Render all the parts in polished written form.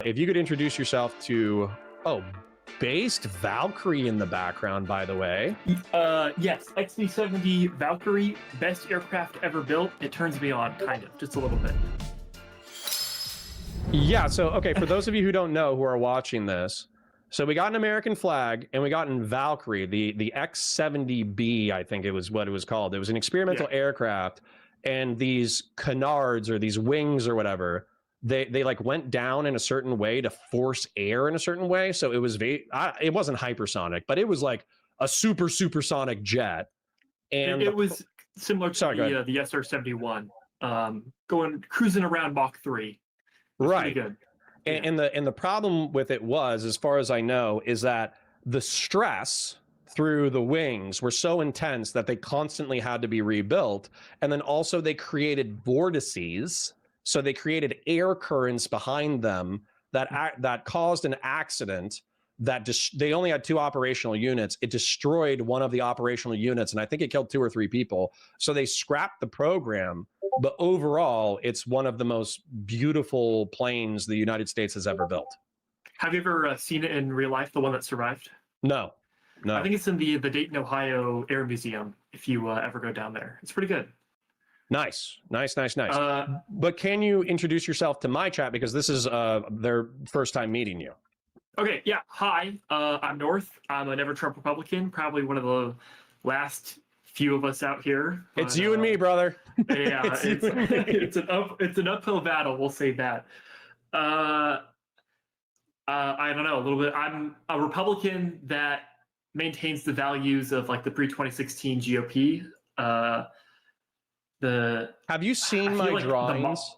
If you could introduce yourself to, based Valkyrie in the background, by the way. Yes, XB-70 Valkyrie, best aircraft ever built. It turns me on, kind of, just a little bit. Yeah, so, okay, for those of you who don't know who are watching this, so we got an American flag, and we got an Valkyrie, the X-70B, I think it was what it was called. It was an experimental aircraft, and these canards, or these wings, or whatever, they like went down in a certain way to force air in a certain way. So it was it wasn't hypersonic, but it was like a supersonic jet. And it was similar to the SR-71, cruising around Mach 3. Right. Good. And the problem with it was, as far as I know, is that the stress through the wings were so intense that they constantly had to be rebuilt. And then also they created vortices. So they created air currents behind them that caused an accident. They only had 2 operational units. It destroyed one of the operational units, and I think it killed 2 or 3 people. So they scrapped the program. But overall, it's one of the most beautiful planes the United States has ever built. Have you ever seen it in real life, the one that survived? No. I think it's in the Dayton, Ohio Air Museum, if you ever go down there. It's pretty good. Nice. But can you introduce yourself to my chat, because this is their first time meeting you? Okay, yeah. Hi, I'm North. I'm a Never Trump Republican, probably one of the last few of us out here. But, it's you and me, brother. Yeah, it's an uphill battle, we'll say that. I don't know, a little bit. I'm a Republican that maintains the values of like the pre-2016 GOP. Have you seen my drawings?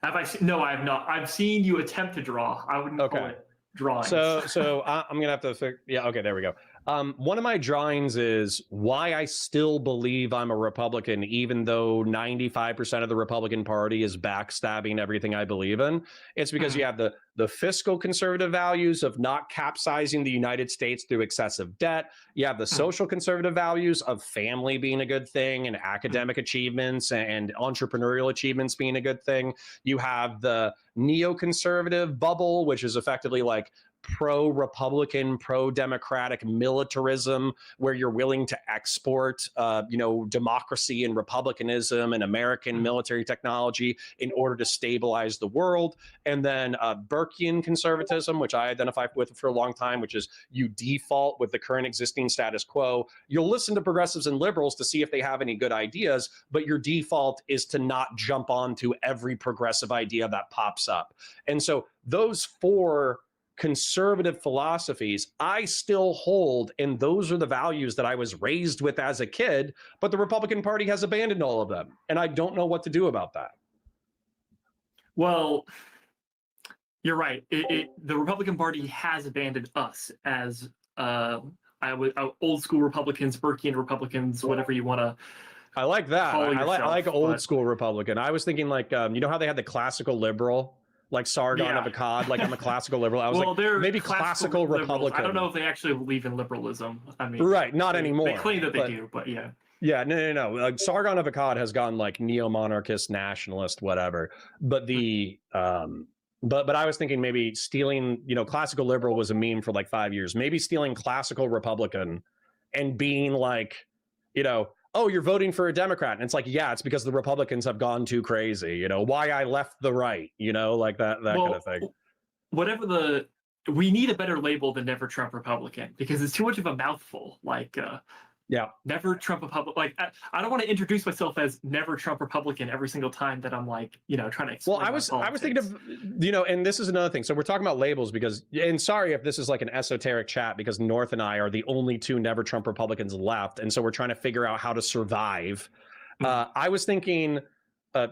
Have I seen? No, I have not. I've seen you attempt to draw. I wouldn't call it drawings. So I'm gonna have to yeah, okay, there we go. One of my drawings is why I still believe I'm a Republican, even though 95% of the Republican Party is backstabbing everything I believe in. It's because you have the fiscal conservative values of not capsizing the United States through excessive debt. You have the social conservative values of family being a good thing, and academic achievements and entrepreneurial achievements being a good thing. You have the neoconservative bubble, which is effectively like pro-Republican, pro-democratic militarism, where you're willing to export, democracy and republicanism and American military technology in order to stabilize the world. And then Burkean conservatism, which I identify with for a long time, which is you default with the current existing status quo. You'll listen to progressives and liberals to see if they have any good ideas, but your default is to not jump onto every progressive idea that pops up. And so those 4 conservative philosophies I still hold, and those are the values that I was raised with as a kid, but the Republican Party has abandoned all of them, and I don't know what to do about that. Well, you're right. The Republican Party has abandoned us as old school Republicans, Burkean Republicans, whatever you want to. I like that. I like old school Republican. I was thinking like, you know how they had the classical liberal, like Sargon of Akkad, like I'm a classical liberal. I was like, maybe classical Republican. I don't know if they actually believe in liberalism. I mean, right, not anymore. They claim that they do, but yeah. Yeah, no. Like Sargon of Akkad has gone like neo-monarchist, nationalist, whatever. But but I was thinking maybe stealing, classical liberal was a meme for like 5 years. Maybe stealing classical Republican and being like, oh, you're voting for a Democrat. And it's like, yeah, it's because the Republicans have gone too crazy, why I left the right, like that kind of thing. We need a better label than Never Trump Republican, because it's too much of a mouthful. Like, Never Trump Republican. Like, I don't want to introduce myself as Never Trump Republican every single time that I'm like, trying to explain. Well, I was thinking of, and this is another thing. So we're talking about labels because, and sorry if this is like an esoteric chat, because North and I are the only 2 Never Trump Republicans left, and so we're trying to figure out how to survive. I was thinking,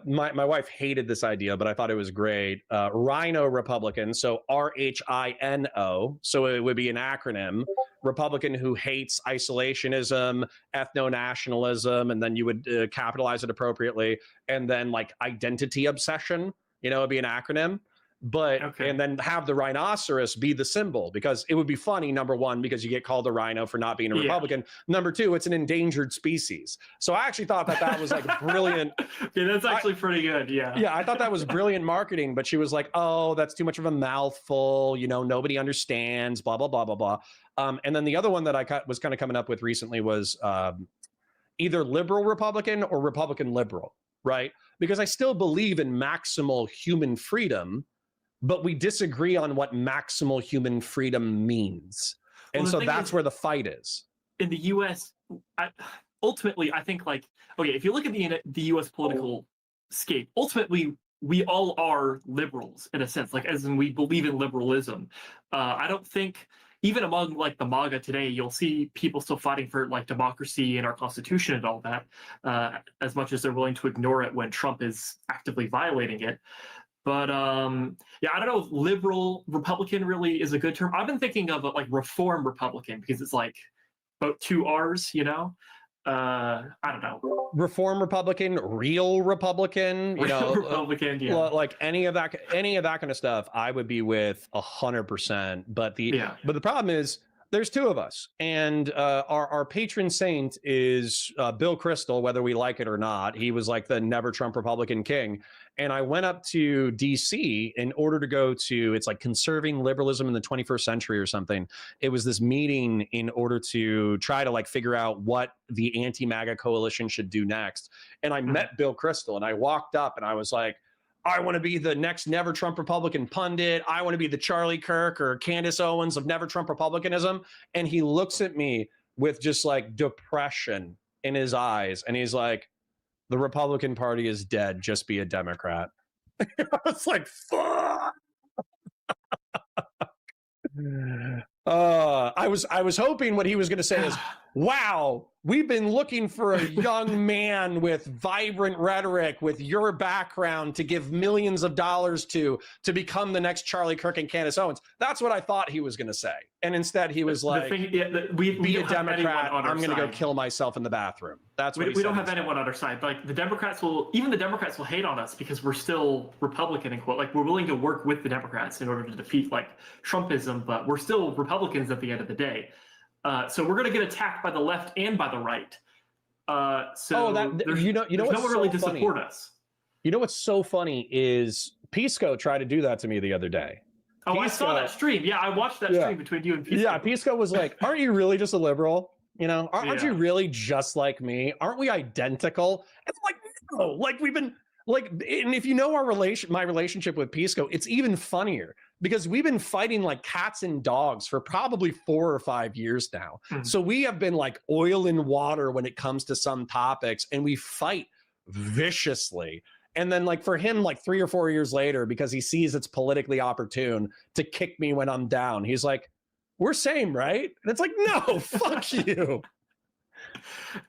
my wife hated this idea, but I thought it was great. Rhino Republican, so RHINO, so it would be an acronym. Republican who hates isolationism, ethno-nationalism, and then you would capitalize it appropriately. And then like identity obsession, it'd be an acronym. but Okay. and then have the rhinoceros be the symbol, because it would be funny, number one, because you get called a rhino for not being a Yeah. Republican. Number two, it's an endangered species. So I actually thought that was like brilliant. Yeah, that's actually pretty good. Yeah. Yeah, I thought that was brilliant marketing, but she was like, oh, that's too much of a mouthful. You know, nobody understands, blah, blah, blah, blah, blah. And then the other one that I was kind of coming up with recently was either liberal Republican or Republican liberal, right? Because I still believe in maximal human freedom, but we disagree on what maximal human freedom means. And Well, so that's where the fight is. In the U.S., ultimately, I think, like, okay, if you look at the U.S. political scape, ultimately, we all are liberals in a sense, like, as in we believe in liberalism. I don't think, even among like the MAGA today, you'll see people still fighting for like democracy and our constitution and all that, as much as they're willing to ignore it when Trump is actively violating it. But yeah, I don't know if liberal Republican really is a good term. I've been thinking of like reform Republican, because it's like about 2 R's, you know? I don't know. Reform Republican, real Republican, you know, Republican, yeah. like any of that kind of stuff, I would be with 100%. But the problem is there's two of us, and our patron saint is Bill Kristol, whether we like it or not. He was like the never Trump Republican king. And I went up to DC in order to go to, it's like Conserving Liberalism in the 21st Century or something. It was this meeting in order to try to like figure out what the anti-MAGA coalition should do next. And I met Bill Kristol, and I walked up and I was like, I want to be the next Never Trump Republican pundit. I want to be the Charlie Kirk or Candace Owens of Never Trump Republicanism. And he looks at me with just like depression in his eyes. And he's like, the Republican Party is dead. Just be a Democrat. I was like, fuck. I was hoping what he was going to say is, wow, we've been looking for a young man with vibrant rhetoric, with your background, to give millions of dollars to become the next Charlie Kirk and Candace Owens. That's what I thought he was going to say. And instead he was like, we be a Democrat, I'm going to go kill myself in the bathroom. That's what we don't have anyone on our side. Like the Democrats will hate on us because we're still Republican and quote, like we're willing to work with the Democrats in order to defeat like Trumpism, but we're still Republicans at the end of the day. So we're going to get attacked by the left and by the right. So there's no one really to support us. You know what's so funny is Pisco tried to do that to me the other day. Oh, Pisco, I saw that stream. Yeah, I watched that stream between you and Pisco. Yeah, Pisco was like, aren't you really just a liberal? You know, aren't you really just like me? Aren't we identical? And I'm like, no, like we've been like, and if you know my relationship with Pisco, it's even funnier because we've been fighting like cats and dogs for probably 4 or 5 years now. So we have been like oil and water when it comes to some topics, and we fight viciously. And then like for him, like 3 or 4 years later, because he sees it's politically opportune to kick me when I'm down, he's like, we're same, right? And it's like, no, fuck you.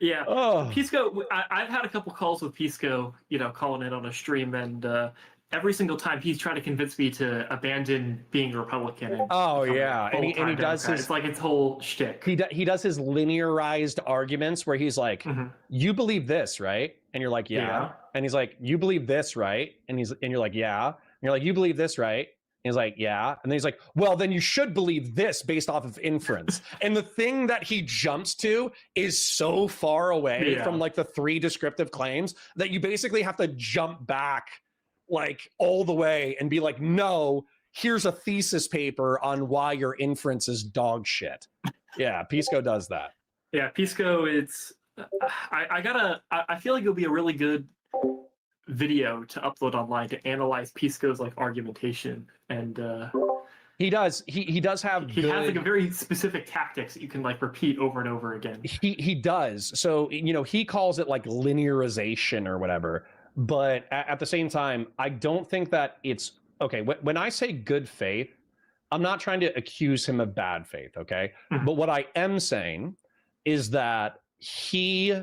Yeah. Pisco, I've had a couple calls with Pisco, you know, calling in on a stream, and every single time he's trying to convince me to abandon being a Republican. And and he does his, it's like his whole shtick. He does his linearized arguments where he's like, you believe this, right? And you're like, yeah. And he's like, you believe this, right? And you're like, yeah. And you're like, you believe this, right? And he's like, yeah. And then he's like, well, then you should believe this based off of inference. And the thing that he jumps to is so far away from like the 3 descriptive claims that you basically have to jump back like all the way and be like, no, here's a thesis paper on why your inference is dog shit. Yeah, Pisco does that. Yeah, Pisco, it's, I feel like it'll be a really good video to upload online to analyze Pisco's like argumentation, and he does have like a very specific tactics that you can like repeat over and over again. He does. So, you know, he calls it like linearization or whatever, but at the same time, I don't think that it's okay. When I say good faith, I'm not trying to accuse him of bad faith, okay? But what I am saying is that he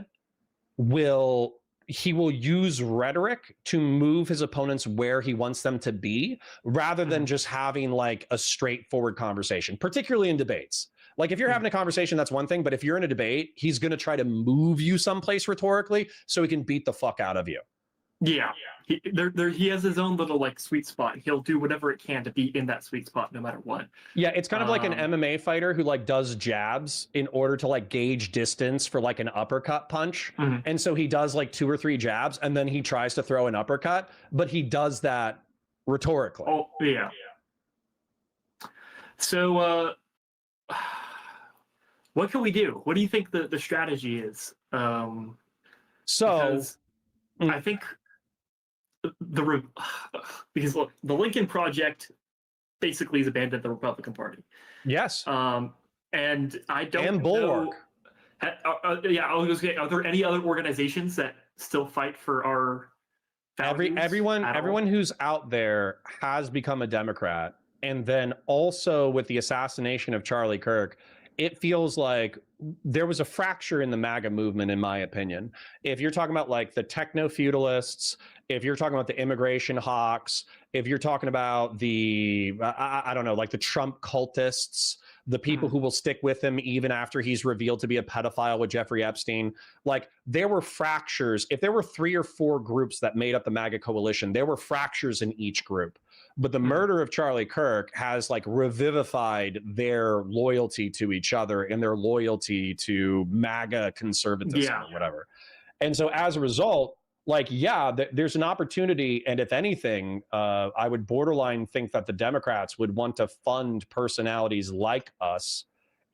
will use rhetoric to move his opponents where he wants them to be, rather than just having like a straightforward conversation, particularly in debates. Like if you're having a conversation, that's one thing, but if you're in a debate, he's going to try to move you someplace rhetorically so he can beat the fuck out of you. Yeah, he has his own little like sweet spot. He'll do whatever it can to be in that sweet spot, no matter what. Yeah, it's kind of like an MMA fighter who like does jabs in order to like gauge distance for like an uppercut punch. Mhm. And so he does like 2 or 3 jabs and then he tries to throw an uppercut, but he does that rhetorically. Oh, yeah. So what can we do? What do you think the strategy is? Because I think because look, the Lincoln Project basically has abandoned the Republican Party. Yes. And I don't and Bulwark. Yeah, I was going to say, are there any other organizations that still fight for our values? Everyone who's out there has become a Democrat. And then also with the assassination of Charlie Kirk, it feels like there was a fracture in the MAGA movement, in my opinion. If you're talking about like the techno-feudalists, if you're talking about the immigration hawks, if you're talking about the, I don't know, like the Trump cultists, the people who will stick with him even after he's revealed to be a pedophile with Jeffrey Epstein, like there were fractures. If there were 3 or 4 groups that made up the MAGA coalition, there were fractures in each group. But the murder of Charlie Kirk has like revivified their loyalty to each other and their loyalty to MAGA conservatism or whatever. And so as a result, like, yeah, there's an opportunity. And if anything, I would borderline think that the Democrats would want to fund personalities like us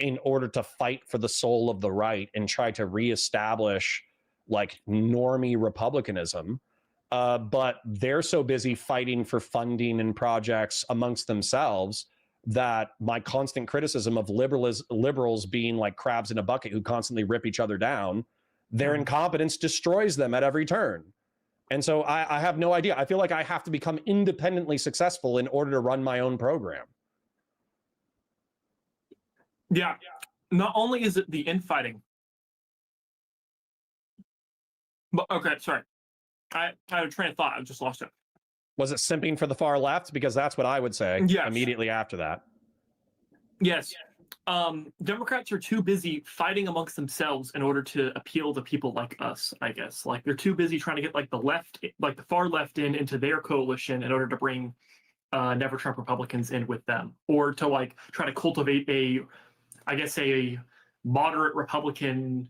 in order to fight for the soul of the right and try to reestablish like normie republicanism. But they're so busy fighting for funding and projects amongst themselves that my constant criticism of liberals being like crabs in a bucket who constantly rip each other down, their incompetence destroys them at every turn. And so I have no idea. I feel like I have to become independently successful in order to run my own program. Yeah. Not only is it the infighting, but okay, sorry. I had a train of thought. I just lost it. Was it simping for the far left? Because that's what I would say immediately after that. Yes. Democrats are too busy fighting amongst themselves in order to appeal to people like us, I guess. Like they're too busy trying to get like the left, like the far left into their coalition in order to bring Never Trump Republicans in with them, or to like try to cultivate a moderate Republican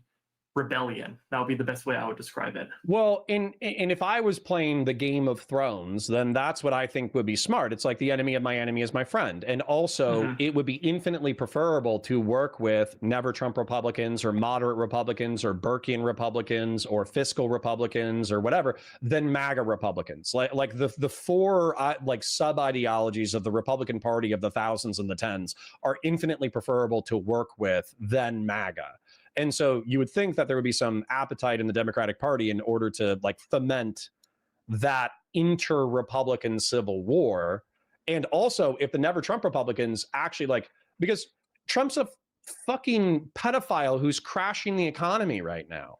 rebellion. That would be the best way I would describe it. Well, and if I was playing the Game of Thrones, then that's what I think would be smart. It's like the enemy of my enemy is my friend. And also it would be infinitely preferable to work with Never Trump Republicans or moderate Republicans or Burkean Republicans or fiscal Republicans or whatever than MAGA Republicans. Like the 4 like sub ideologies of the Republican Party of the thousands and the tens are infinitely preferable to work with than MAGA. And so you would think that there would be some appetite in the Democratic Party in order to like foment that inter-Republican civil war. And also if the Never Trump Republicans actually like, because Trump's a fucking pedophile who's crashing the economy right now.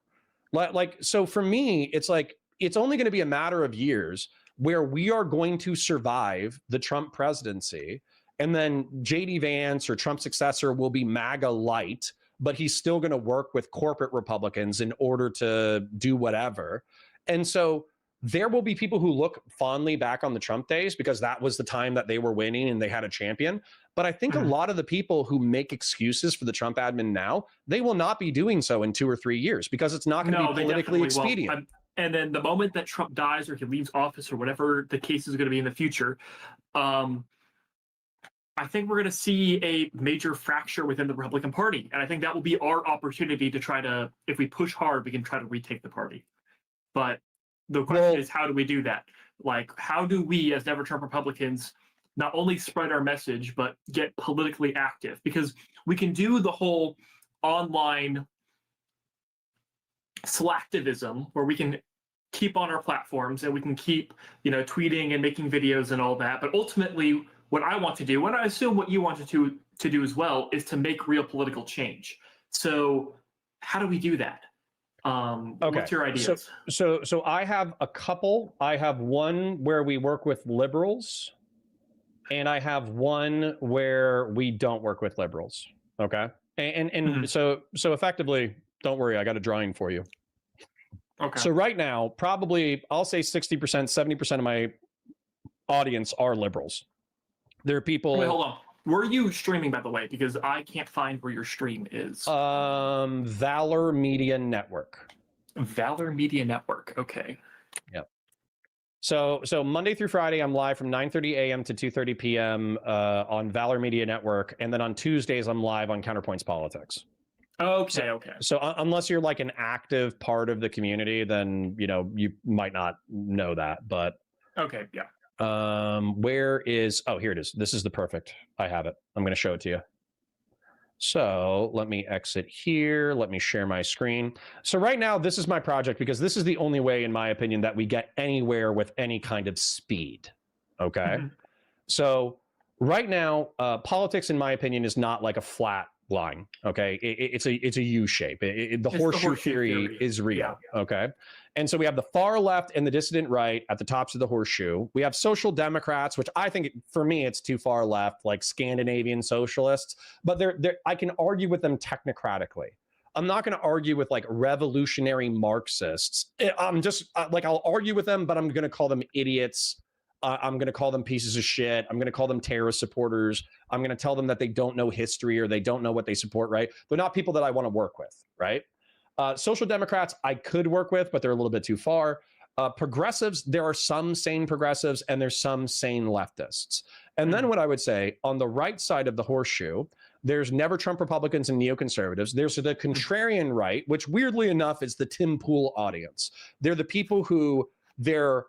Like, so for me, it's like, it's only going to be a matter of years where we are going to survive the Trump presidency. And then JD Vance or Trump's successor will be MAGA light, but he's still going to work with corporate Republicans in order to do whatever. And so there will be people who look fondly back on the Trump days because that was the time that they were winning and they had a champion. But I think a lot of the people who make excuses for the Trump admin now, they will not be doing so in 2 or 3 years because it's not going to be politically expedient. And then the moment that Trump dies or he leaves office or whatever the case is going to be in the future, I think we're going to see a major fracture within the Republican Party. And I think that will be our opportunity to try to, if we push hard, we can try to retake the party. But the question is, how do we do that? Like, how do we as Never Trump Republicans not only spread our message, but get politically active? Because we can do the whole online slacktivism where we can keep on our platforms and we can keep, tweeting and making videos and all that. But ultimately, what I want to do, and I assume what you wanted to do as well, is to make real political change. So how do we do that? Okay. What's your ideas? So I have a couple. I have one where we work with liberals, and I have one where we don't work with liberals. Okay. And so effectively, don't worry, I got a drawing for you. Okay. So right now, probably I'll say 60%, 70% of my audience are liberals. There are people. Wait, hold on. Where are you streaming, by the way? Because I can't find where your stream is. Valor Media Network. Valor Media Network. Okay. Yep. So Monday through Friday, I'm live from 9:30 a.m. to 2:30 p.m. On Valor Media Network, and then on Tuesdays, I'm live on Counterpoints Politics. Okay. Okay. So unless you're like an active part of the community, then you might not know that. But Okay. Yeah. where is? Oh, here it is. This is the perfect. I have it. I'm going to show it to you. So let me exit here. Let me share my screen. So right now, this is my project because this is the only way, in my opinion, that we get anywhere with any kind of speed. Okay. Mm-hmm. So right now, politics, in my opinion, is not like a flat line. Okay. It's a U shape. The horseshoe theory is real. Yeah. Okay. And so we have the far left and the dissident right at the tops of the horseshoe. We have social democrats, which I think, for me, it's too far left, like Scandinavian socialists, but I can argue with them technocratically. I'm not going to argue with like revolutionary Marxists. I'm just like, I'll argue with them, but I'm going to call them idiots. I'm going to call them pieces of shit. I'm going to call them terrorist supporters. I'm going to tell them that they don't know history or they don't know what they support, right? They're not people that I want to work with, right? Social democrats I could work with, but they're a little bit too far. Progressives, there are some sane progressives and there's some sane leftists. And then what I would say, on the right side of the horseshoe, there's never Trump Republicans and neoconservatives. There's the contrarian right, which weirdly enough is the Tim Pool audience. They're the people who they're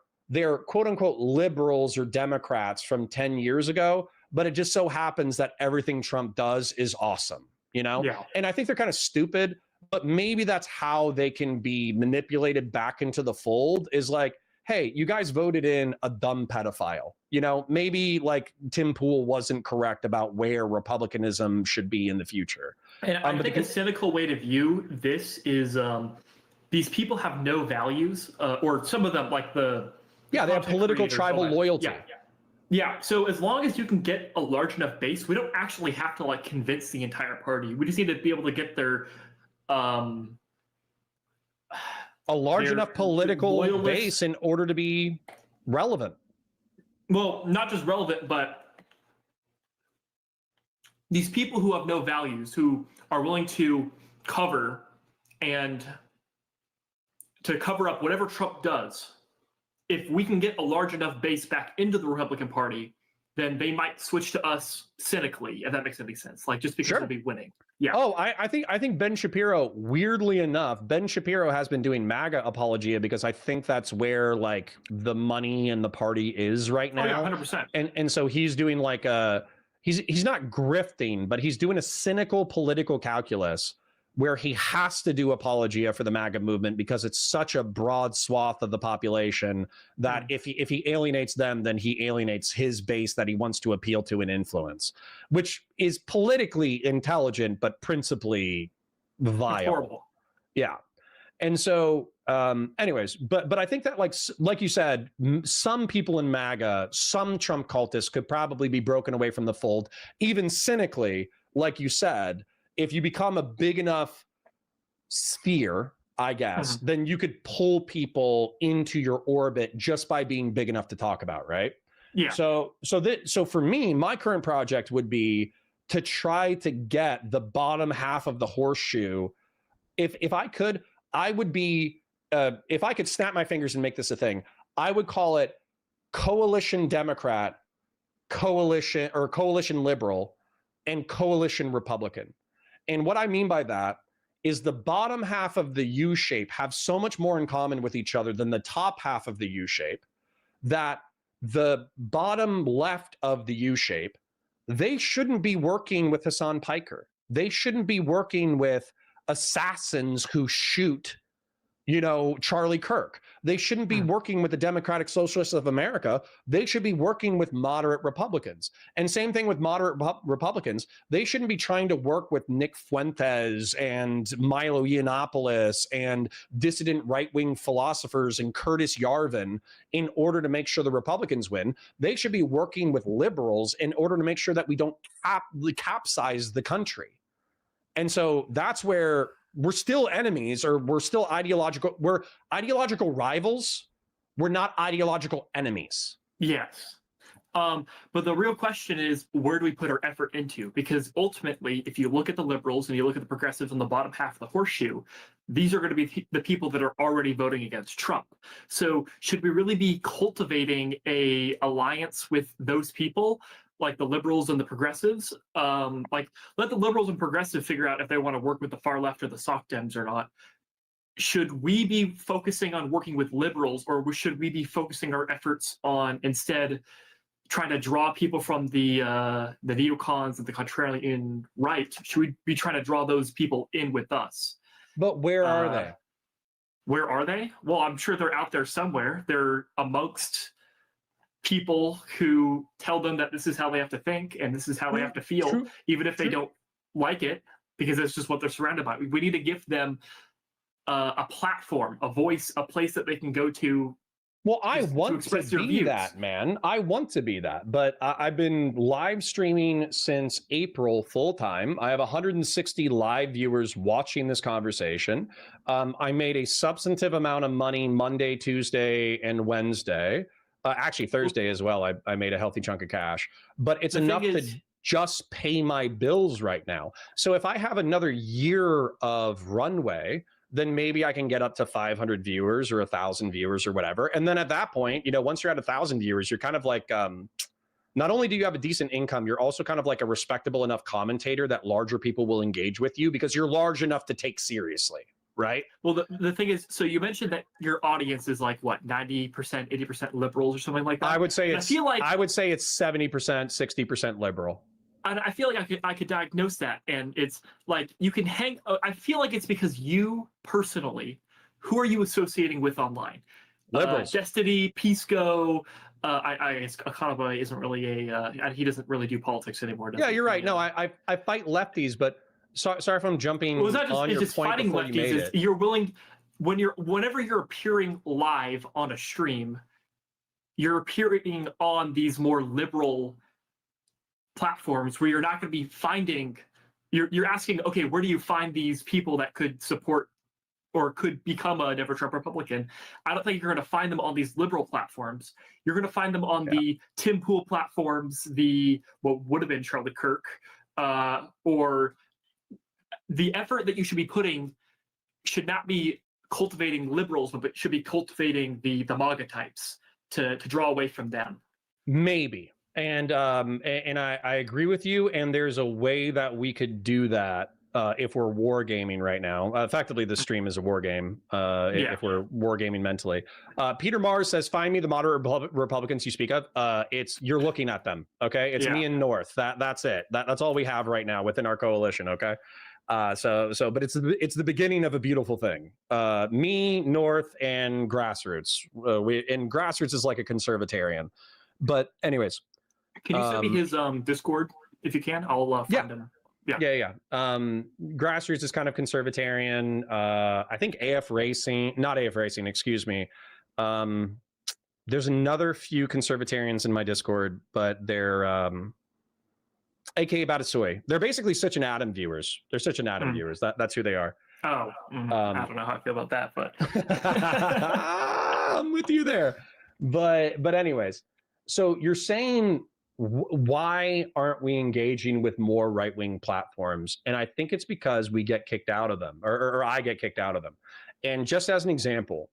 quote unquote liberals or Democrats from 10 years ago, but it just so happens that everything Trump does is awesome, Yeah. And I think they're kind of stupid, but maybe that's how they can be manipulated back into the fold, is like, hey, you guys voted in a dumb pedophile. Maybe like Tim Pool wasn't correct about where republicanism should be in the future. And I think a cynical way to view this is these people have no values, or some of them, like they have political tribal loyalty. Yeah. So as long as you can get a large enough base, we don't actually have to like convince the entire party. We just need to be able to get their a large enough political base in order to be relevant. Well, not just relevant, but these people who have no values, who are willing to cover up whatever Trump does. If we can get a large enough base back into the Republican Party, then they might switch to us cynically, if that makes any sense. Like, just because we'll be winning. Yeah. Oh, I think Ben Shapiro, weirdly enough, Ben Shapiro has been doing MAGA apologia because I think that's where like the money in the party is right now. Oh, yeah, 100%. And so he's doing like he's not grifting, but he's doing a cynical political calculus where he has to do apologia for the MAGA movement because it's such a broad swath of the population that if he alienates them, then he alienates his base that he wants to appeal to and influence, which is politically intelligent, but principally vile. It's horrible. Yeah. And so anyways, but I think that like you said, some people in MAGA, some Trump cultists could probably be broken away from the fold, even cynically, like you said. If you become a big enough sphere, I guess, then you could pull people into your orbit just by being big enough to talk about, right? Yeah. So for me, my current project would be to try to get the bottom half of the horseshoe. If I could, I would be, if I could snap my fingers and make this a thing, I would call it coalition Democrat, coalition liberal, and coalition Republican. And what I mean by that is the bottom half of the U shape have so much more in common with each other than the top half of the U shape that the bottom left of the U shape, they shouldn't be working with Hassan Piker. They shouldn't be working with assassins who shoot, Charlie Kirk. They shouldn't be working with the Democratic Socialists of America. They should be working with moderate Republicans. And same thing with moderate Republicans. They shouldn't be trying to work with Nick Fuentes and Milo Yiannopoulos and dissident right-wing philosophers and Curtis Yarvin in order to make sure the Republicans win. They should be working with liberals in order to make sure that we don't capsize the country. And so that's where we're still enemies, or we're ideological rivals. We're not ideological enemies. Yes. But the real question is, where do we put our effort into? Because ultimately, if you look at the liberals and you look at the progressives on the bottom half of the horseshoe, these are going to be the people that are already voting against Trump. So should we really be cultivating a alliance with those people, like the liberals and the progressives? Like, let the liberals and progressives figure out if they want to work with the far left or the soft Dems or not. Should we be focusing on working with liberals, or should we be focusing our efforts on instead trying to draw people from the neocons and the contrarian right? Should we be trying to draw those people in with us? But where are they? Where are they? Well, I'm sure they're out there somewhere. They're amongst people who tell them that this is how they have to think and this is how they have to feel, even if they don't like it, because that's just what they're surrounded by. We need to give them a platform, a voice, a place that they can go to. Well, I want to be that, man. I want to be that, but I've been live streaming since April full time. I have 160 live viewers watching this conversation. I made a substantive amount of money Monday, Tuesday, and Wednesday. Actually, Thursday as well. I made a healthy chunk of cash, but it's enough to just pay my bills right now. So if I have another year of runway, then maybe I can get up to 500 viewers or 1,000 viewers or whatever. And then at that point, you know, once you're at 1,000 viewers, you're kind of like, not only do you have a decent income, you're also kind of like a respectable enough commentator that larger people will engage with you because you're large enough to take seriously, right? Well, the thing is, so you mentioned that your audience is like what, 90%, 80% liberals or something like that? I would say it's 70%, 60% liberal. And I feel like I could diagnose that, and it's like you can hang. I feel like it's because you personally, who are you associating with online? Liberals. Destiny, Pisco. I guess Counterpoints isn't really a. He doesn't really do politics anymore. Yeah, you're right. No, I fight lefties, but sorry if I'm jumping on your point before you made it. You're willing whenever you're appearing live on a stream, you're appearing on these more liberal platforms where you're not going to be finding, you're asking, okay, where do you find these people that could support or could become a Never Trump Republican? I don't think you're going to find them on these liberal platforms. You're going to find them on the Tim Pool platforms, what would have been Charlie Kirk, or the effort that you should be putting should not be cultivating liberals, but should be cultivating the MAGA types to draw away from them. Maybe. And I agree with you. And there's a way that we could do that if we're wargaming right now. Effectively, the stream is a war game if we're wargaming mentally. Peter Mars says, "Find me the moderate Republicans you speak of." You're looking at them. Okay, it's me and North. That's it. That's all we have right now within our coalition. Okay. But it's the beginning of a beautiful thing. Me, North, and Grassroots. And Grassroots is like a conservatarian. But anyways. Can you send me his Discord if you can? I'll find him. Yeah. Grassroots is kind of conservatarian. I think not AF Racing, excuse me. There's another few conservatarians in my Discord, but they're aka Batasoy. They're basically such an Adam viewers. They're such an Adam viewers. That's who they are. Oh, I don't know how I feel about that, but I'm with you there. But anyways, so you're saying, why aren't we engaging with more right-wing platforms? And I think it's because we get kicked out of them, or I get kicked out of them. And just as an example,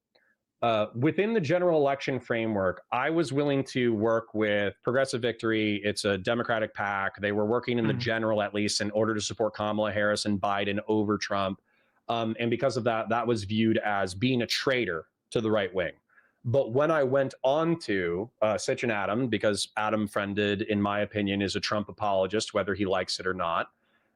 within the general election framework, I was willing to work with Progressive Victory. It's a Democratic PAC. They were working in the general, at least, in order to support Kamala Harris and Biden over Trump. And because of that, that was viewed as being a traitor to the right wing. But when I went on to Sitch and Adam, because Adam Friended, in my opinion, is a Trump apologist, whether he likes it or not,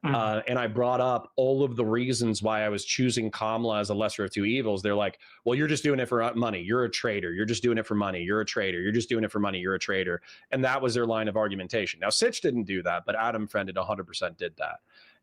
and I brought up all of the reasons why I was choosing Kamala as a lesser of two evils, they're like, well, you're just doing it for money. You're a traitor. You're just doing it for money. You're a traitor. You're just doing it for money. You're a traitor. And that was their line of argumentation. Now, Sitch didn't do that, but Adam Friended 100% did that.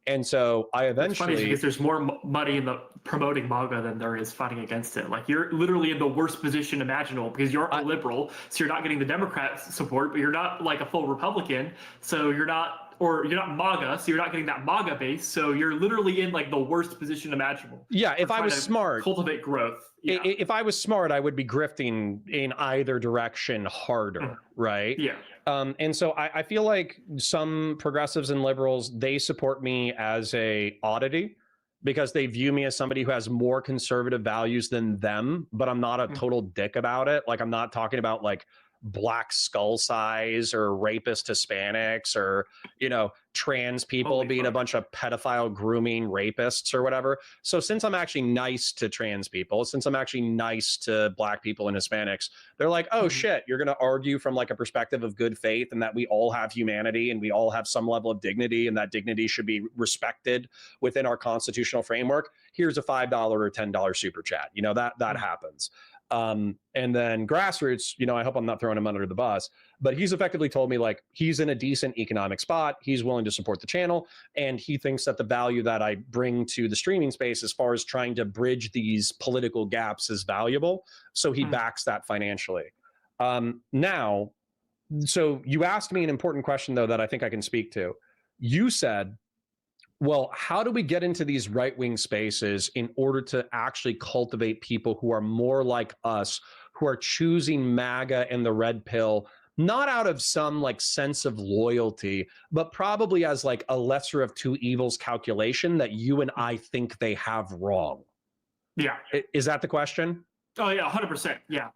And so I eventually... It's funny because there's more money in the promoting MAGA than there is fighting against it. Like, you're literally in the worst position imaginable because you're a liberal, so you're not getting the Democrat support, but you're not like a full Republican, so you're not or you're not MAGA, so you're not getting that MAGA base. So you're literally in like the worst position imaginable. Yeah, if I was smart, cultivate growth. Yeah. If I was smart, I would be grifting in either direction harder, right? Yeah. And so I feel like some progressives and liberals, they support me as a oddity because they view me as somebody who has more conservative values than them, but I'm not a total dick about it. Like, I'm not talking about like black skull size or rapist Hispanics or, you know, trans people being a bunch of pedophile grooming rapists or whatever. So since I'm actually nice to trans people, since I'm actually nice to black people and Hispanics, they're like, oh shit, you're going to argue from like a perspective of good faith and that we all have humanity and we all have some level of dignity and that dignity should be respected within our constitutional framework. Here's a $5 or $10 super chat. You know, that happens. And then Grassroots, you know, I hope I'm not throwing him under the bus, but he's effectively told me like he's in a decent economic spot. He's willing to support the channel. And he thinks that the value that I bring to the streaming space as far as trying to bridge these political gaps is valuable. So he backs that financially. Now, so you asked me an important question though, that I think I can speak to. You said, well, how do we get into these right-wing spaces in order to actually cultivate people who are more like us, who are choosing MAGA and the red pill, not out of some like sense of loyalty, but probably as like a lesser of two evils calculation that you and I think they have wrong? Yeah. Is that the question? Oh yeah, 100%. Yeah.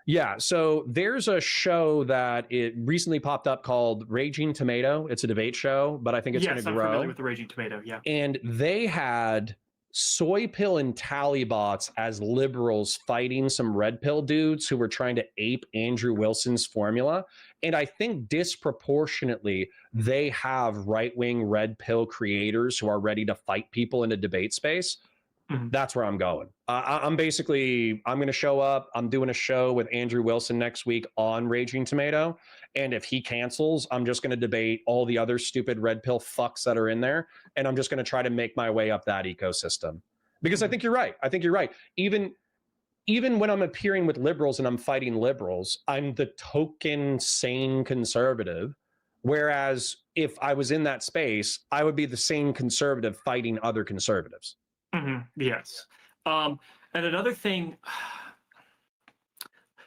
Yeah, so there's a show that it recently popped up called Raging Tomato. It's a debate show, but I think it's going to grow. Yes, I'm familiar with the Raging Tomato, yeah. And they had soy pill and tally bots as liberals fighting some red pill dudes who were trying to ape Andrew Wilson's formula. And I think disproportionately, they have right-wing red pill creators who are ready to fight people in a debate space. That's where I'm going. I'm going to show up. I'm doing a show with Andrew Wilson next week on Raging Tomato. And if he cancels, I'm just going to debate all the other stupid red pill fucks that are in there. And I'm just going to try to make my way up that ecosystem. Because I think you're right. Even when I'm appearing with liberals and I'm fighting liberals, I'm the token sane conservative. Whereas if I was in that space, I would be the sane conservative fighting other conservatives. Yes. And another thing,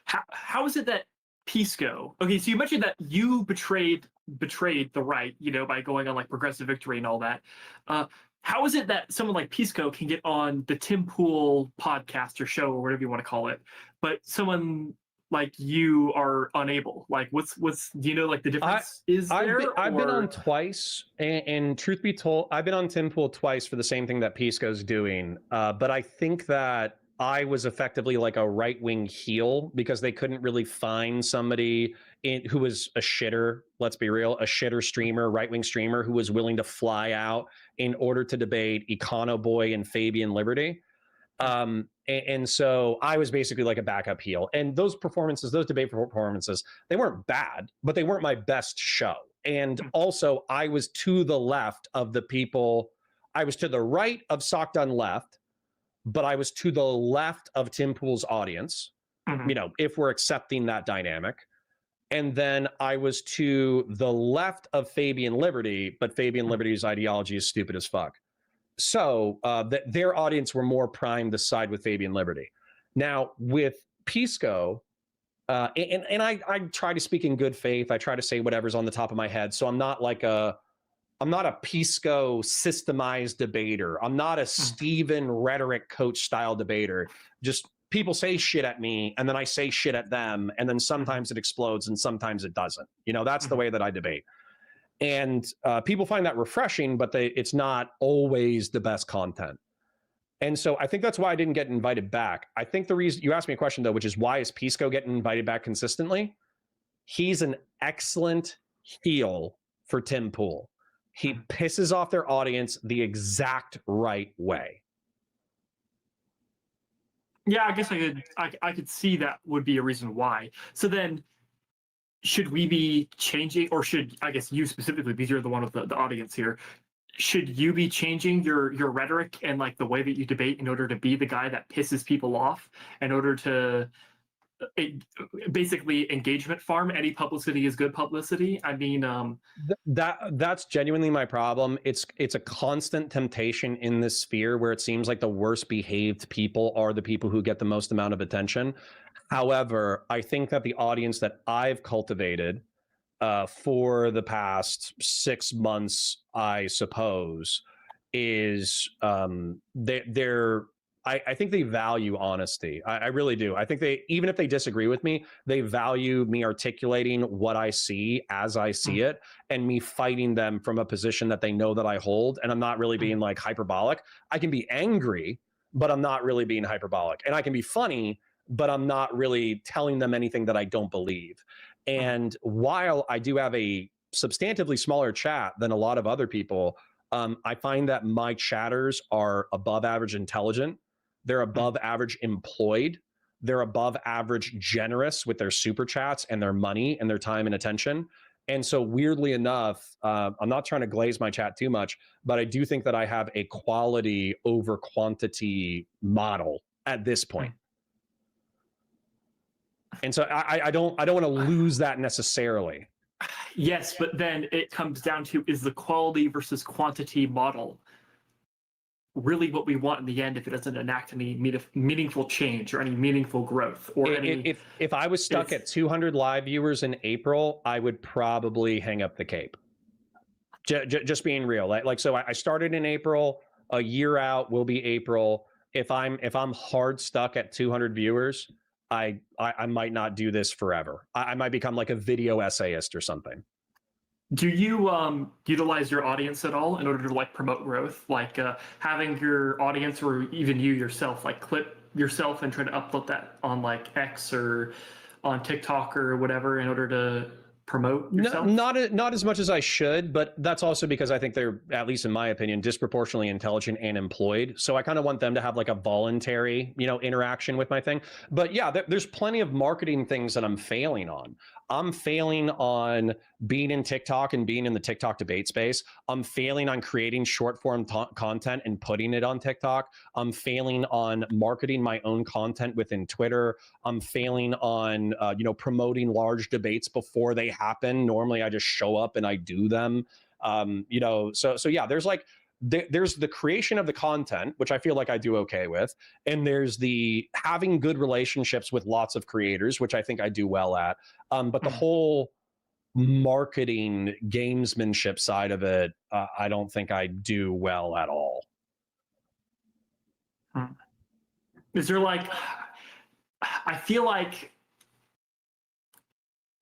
how is it that Pisco, okay, so you mentioned that you betrayed the right, you know, by going on like Progressive Victory and all that. How is it that someone like Pisco can get on the Tim Pool podcast or show or whatever you want to call it, but someone like you are unable? Like, what's do you know like the difference I've been on twice, and truth be told, I've been on Tim Pool twice for the same thing that Pisco's doing. But I think that I was effectively like a right-wing heel because they couldn't really find somebody who was a shitter, let's be real, a shitter streamer, right-wing streamer who was willing to fly out in order to debate Econo Boy and Fabian Liberty. And so I was basically like a backup heel. And those debate performances, they weren't bad, but they weren't my best show. And also I was to the left of the people. I was to the right of Sock Done Left, but I was to the left of Tim Pool's audience, you know, if we're accepting that dynamic. And then I was to the left of Fabian Liberty, but Fabian Liberty's ideology is stupid as fuck. So their audience were more primed to side with Fabian Liberty. Now with Pisco, and I try to speak in good faith. I try to say whatever's on the top of my head. So I'm not a Pisco systemized debater. I'm not a Steven rhetoric coach style debater. Just people say shit at me and then I say shit at them. And then sometimes it explodes and sometimes it doesn't. You know, that's the way that I debate. And people find that refreshing, but it's not always the best content. And so I think that's why I didn't get invited back. I think the reason you asked me a question though, which is why is Pisco getting invited back consistently? He's an excellent heel for Tim Pool. He pisses off their audience the exact right way. Yeah, I guess I could see that would be a reason why. So then, should we be changing, or should, I guess you specifically, because you're the one with the audience here, should you be changing your rhetoric and like the way that you debate in order to be the guy that pisses people off, in order to basically engagement farm. Any publicity is good publicity. I mean, that's genuinely my problem. It's a constant temptation in this sphere where it seems like the worst behaved people are the people who get the most amount of attention. However, I think that the audience that I've cultivated for the past 6 months, I suppose, is I think they value honesty. I really do. I think they, even if they disagree with me, they value me articulating what I see as I see it, and me fighting them from a position that they know that I hold. And I'm not really being like hyperbolic. I can be angry, but I'm not really being hyperbolic. And I can be funny, but I'm not really telling them anything that I don't believe. And while I do have a substantively smaller chat than a lot of other people, I find that my chatters are above average intelligent. They're above average employed. They're above average generous with their super chats and their money and their time and attention. And so weirdly enough, I'm not trying to glaze my chat too much, but I do think that I have a quality over quantity model at this point. And so I don't want to lose that necessarily. Yes, but then it comes down to, is the quality versus quantity model really what we want in the end if it doesn't enact any meaningful change or any meaningful growth? Or if I was stuck at 200 live viewers in April, I would probably hang up the cape. Just being real. Like so I started in April, a year out will be April. If I'm hard stuck at 200 viewers, I might not do this forever. I might become like a video essayist or something. Do you utilize your audience at all in order to like promote growth? Like having your audience or even you yourself like clip yourself and try to upload that on like X or on TikTok or whatever in order to promote yourself? Not as much as I should, but that's also because I think they're, at least in my opinion, disproportionately intelligent and employed. So I kind of want them to have like a voluntary, interaction with my thing. But yeah, there's plenty of marketing things that I'm failing on. I'm failing on being in TikTok and being in the TikTok debate space. I'm failing on creating short form content and putting it on TikTok. I'm failing on marketing my own content within Twitter. I'm failing on, promoting large debates before they happen. Normally I just show up and I do them. So yeah, there's the creation of the content, which I feel like I do okay with. And there's the having good relationships with lots of creators, which I think I do well at. But the whole marketing gamesmanship side of it, I don't think I do well at all. Is there like, I feel like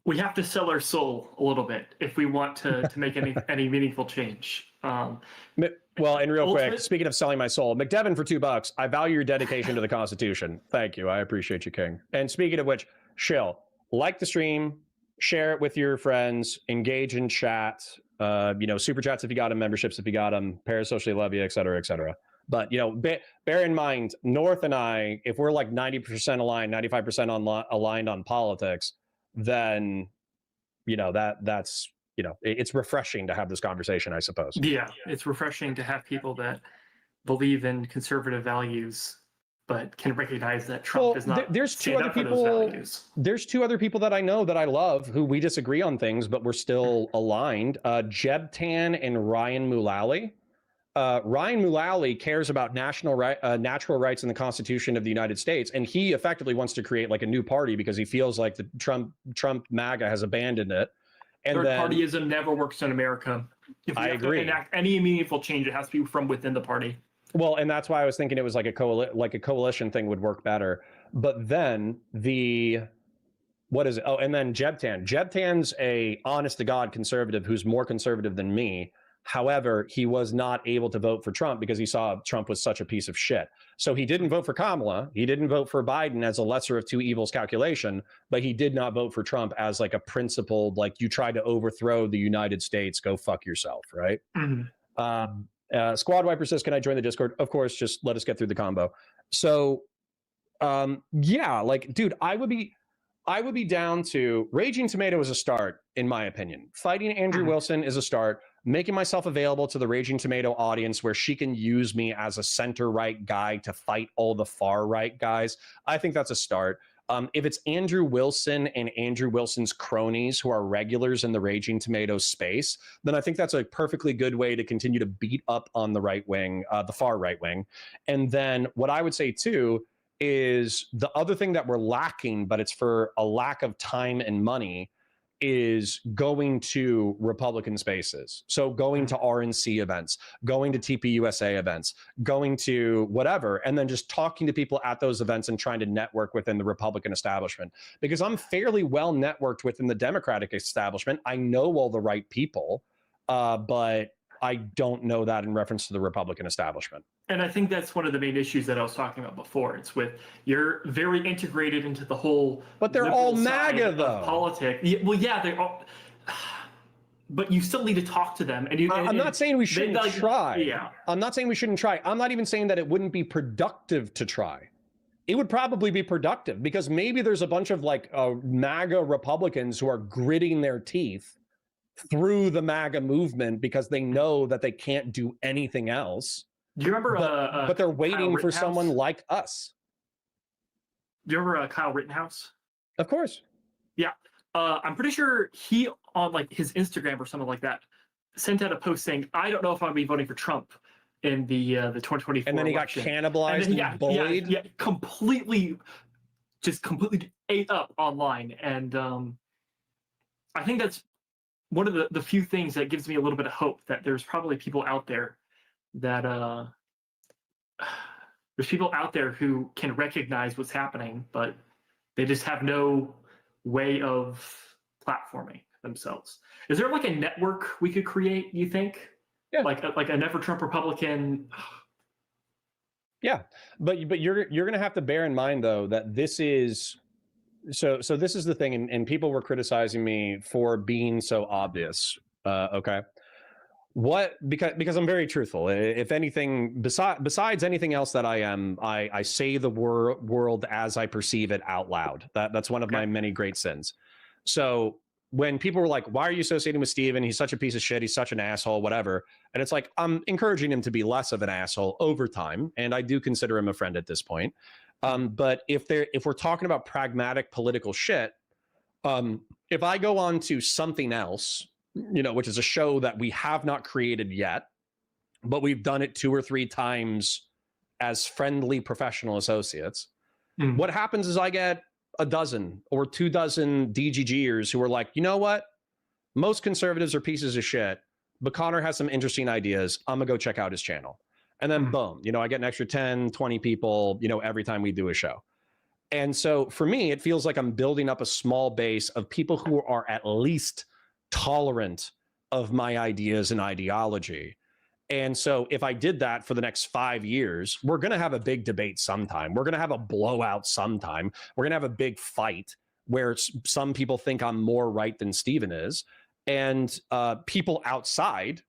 we have to sell our soul a little bit if we want to make any meaningful change. Well, and real quick, speaking of selling my soul, McDevin for $2. I value your dedication to the Constitution. Thank you. I appreciate you, King. And speaking of which, Shill, like the stream, share it with your friends, engage in chat, super chats if you got them, memberships if you got them, parasocially love you, et cetera, et cetera. But, bear in mind, North and I, if we're like 90% aligned, 95% aligned on politics, then, that's, it's refreshing to have this conversation, I suppose. Yeah, it's refreshing to have people that believe in conservative values, but can recognize that Trump is not. There's two other people that I know that I love who we disagree on things, but we're still aligned. Jeb Tan and Ryan Mullally. Ryan Mullally cares about natural rights in the Constitution of the United States, and he effectively wants to create like a new party because he feels like the Trump MAGA has abandoned it. And third partyism never works in America. If we have to enact any meaningful change, it has to be from within the party. Well, and that's why I was thinking it was like a coalition thing would work better. But then what is it? Oh, and then Jeb Tan. Jeb Tan's a honest to God conservative who's more conservative than me. However, he was not able to vote for Trump because he saw Trump was such a piece of shit. So he didn't vote for Kamala. He didn't vote for Biden as a lesser of two evils calculation, but he did not vote for Trump as like a principled, like you tried to overthrow the United States, go fuck yourself, right? Mm-hmm. Squad Wiper says, can I join the Discord? Of course, just let us get through the combo. So yeah, like, dude, I would be down to Raging Tomato is a start, in my opinion. Fighting Andrew Wilson is a start. Making myself available to the Raging Tomato audience where she can use me as a center-right guy to fight all the far-right guys, I think that's a start. If it's Andrew Wilson and Andrew Wilson's cronies who are regulars in the Raging Tomatoes space, then I think that's a perfectly good way to continue to beat up on the right wing, the far right wing. And then what I would say too is the other thing that we're lacking, but it's for a lack of time and money, is going to Republican spaces. So going to RNC events, going to TPUSA events, going to whatever, and then just talking to people at those events and trying to network within the Republican establishment. Because I'm fairly well networked within the Democratic establishment. I know all the right people, but I don't know that in reference to the Republican establishment. And I think that's one of the main issues that I was talking about before. It's with you're very integrated into the whole. But they're all MAGA though. Politics. Yeah, well, yeah, they're all. But you still need to talk to them. And I'm not saying we shouldn't try. Yeah. I'm not saying we shouldn't try. I'm not even saying that it wouldn't be productive to try. It would probably be productive because maybe there's a bunch of like MAGA Republicans who are gritting their teeth through the MAGA movement because they know that they can't do anything else. Do you remember? But they're waiting for someone like us. Do you remember Kyle Rittenhouse? Of course. Yeah. I'm pretty sure he, on like his Instagram or something like that, sent out a post saying, I don't know if I'll be voting for Trump in the 2024 And then he election. got cannibalized and bullied. Yeah, completely ate up online. And I think that's one of the few things that gives me a little bit of hope that there's probably people out there that there's people out there who can recognize what's happening, but they just have no way of platforming themselves. Is there like a network we could create, you think? Yeah. Like a Never Trump Republican. Yeah, but you're going to have to bear in mind though that this is so this is the thing, and people were criticizing me for being so obvious. Okay. Because I'm very truthful. If anything, besides anything else that I am, I say the world as I perceive it out loud. That's one of my many great sins. So when people were like, why are you associating with Steven? He's such a piece of shit. He's such an asshole, whatever. And it's like, I'm encouraging him to be less of an asshole over time. And I do consider him a friend at this point. But if we're talking about pragmatic political shit, if I go on to something else, which is a show that we have not created yet, but we've done it 2 or 3 times as friendly professional associates. What happens is I get a dozen or 2 dozen DGGers who are like, you know what? Most conservatives are pieces of shit, but Connor has some interesting ideas. I'm gonna go check out his channel. And then boom, I get an extra 10, 20 people, every time we do a show. And so for me, it feels like I'm building up a small base of people who are at least tolerant of my ideas and ideology. And so if I did that for the next 5 years, we're going to have a big debate sometime. We're going to have a blowout sometime. We're going to have a big fight where some people think I'm more right than Steven is. And people outside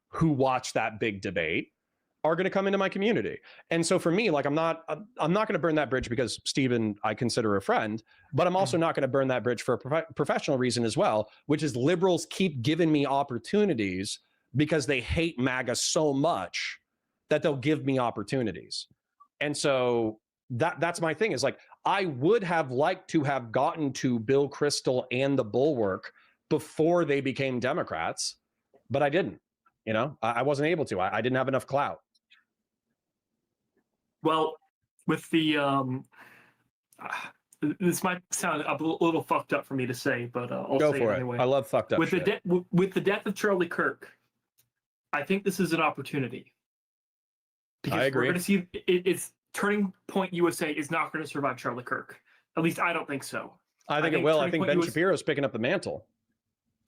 who watch that big debate are going to come into my community. And so for me, like, I'm not going to burn that bridge because Steven, I consider a friend, but I'm also not going to burn that bridge for a professional reason as well, which is liberals keep giving me opportunities because they hate MAGA so much that they'll give me opportunities. And so that's my thing, is like, I would have liked to have gotten to Bill Kristol and the Bulwark before they became Democrats, but I didn't. I wasn't able to. I didn't have enough clout. Well, with the this might sound a little fucked up for me to say, but I'll go say for it anyway. I love fucked up with shit. With the death of Charlie Kirk, I think this is an opportunity. Because I agree. We're going to see it's Turning Point USA is not going to survive Charlie Kirk. At least I don't think so. I think it will. I think Ben Shapiro's picking up the mantle.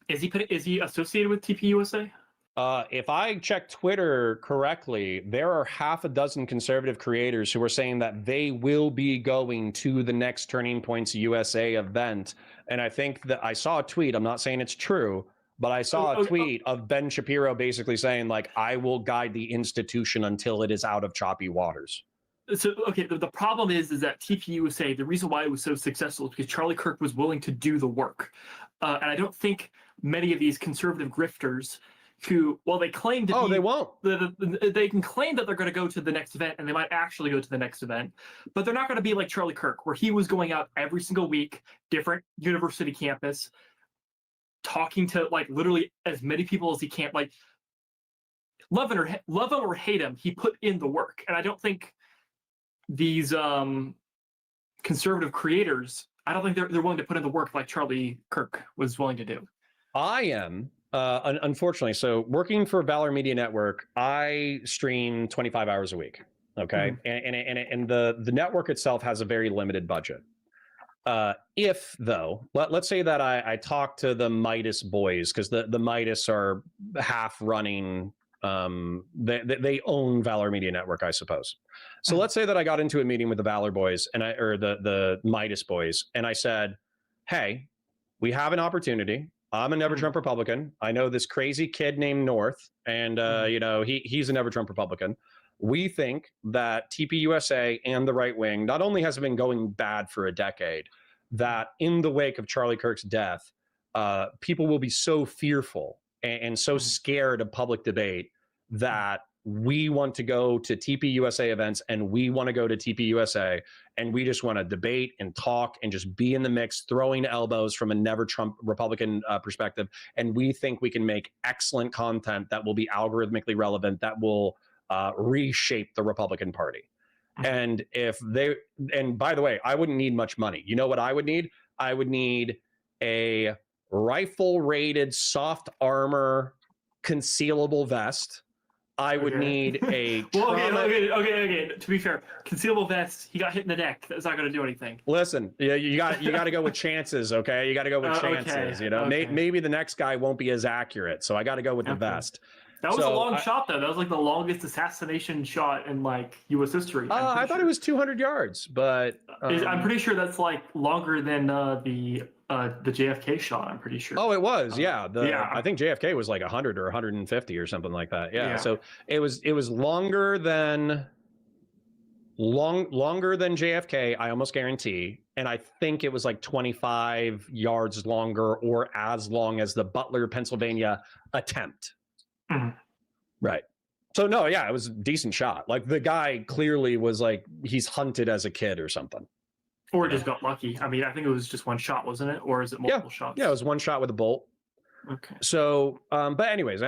Is he associated with TPUSA? If I check Twitter correctly, there are half a dozen conservative creators who are saying that they will be going to the next Turning Points USA event. And I think that I saw a tweet, I'm not saying it's true, but I saw a tweet of Ben Shapiro basically saying, like, I will guide the institution until it is out of choppy waters. So, okay, the problem is that TPUSA, the reason why it was so successful is because Charlie Kirk was willing to do the work. And I don't think many of these conservative grifters who, well, they claim to they won't. They can claim that they're going to go to the next event, and they might actually go to the next event, but they're not going to be like Charlie Kirk, where he was going out every single week, different university campus, talking to like literally as many people as he can. Like, love him or hate him, he put in the work, and I don't think these conservative creators, I don't think they're willing to put in the work like Charlie Kirk was willing to do. I am. Unfortunately, so working for Valor Media Network, I stream 25 hours a week. Okay, and the network itself has a very limited budget. If though, let's say that I talk to the Midas boys, because the Midas are half running. They own Valor Media Network, I suppose. So let's say that I got into a meeting with the Valor boys or the Midas boys, and I said, "Hey, we have an opportunity. I'm a never Trump Republican. I know this crazy kid named North, and he's a never Trump Republican. We think that TPUSA and the right wing not only has been going bad for a decade, that in the wake of Charlie Kirk's death, people will be so fearful and so scared of public debate that we want to go to TPUSA events, and we want to go to TPUSA, and we just want to debate and talk and just be in the mix, throwing elbows from a never Trump Republican perspective. And we think we can make excellent content that will be algorithmically relevant, that will reshape the Republican Party." And and by the way, I wouldn't need much money. You know what I would need? I would need a rifle rated soft armor concealable vest. I would need a well, okay. To be fair, concealable vest, he got hit in the neck. That's not going to do anything. Listen, you got to go with chances, okay? You got to go with chances. Okay. You know, maybe the next guy won't be as accurate, so I got to go with the vest. That was a long shot, though. That was like the longest assassination shot in like U.S. history. I thought it was 200 yards, but I'm pretty sure that's like longer than the JFK shot. I'm pretty sure. Oh, it was, yeah. I think JFK was like 100 or 150 or something like that. Yeah. So it was longer than JFK. I almost guarantee, and I think it was like 25 yards longer, or as long as the Butler, Pennsylvania attempt. Right. So no, yeah, it was a decent shot. Like the guy clearly was like he's hunted as a kid or something. Or just got lucky. I mean, I think it was just one shot, wasn't it? Or is it multiple shots? Yeah, it was one shot with a bolt. Okay. So, but anyways.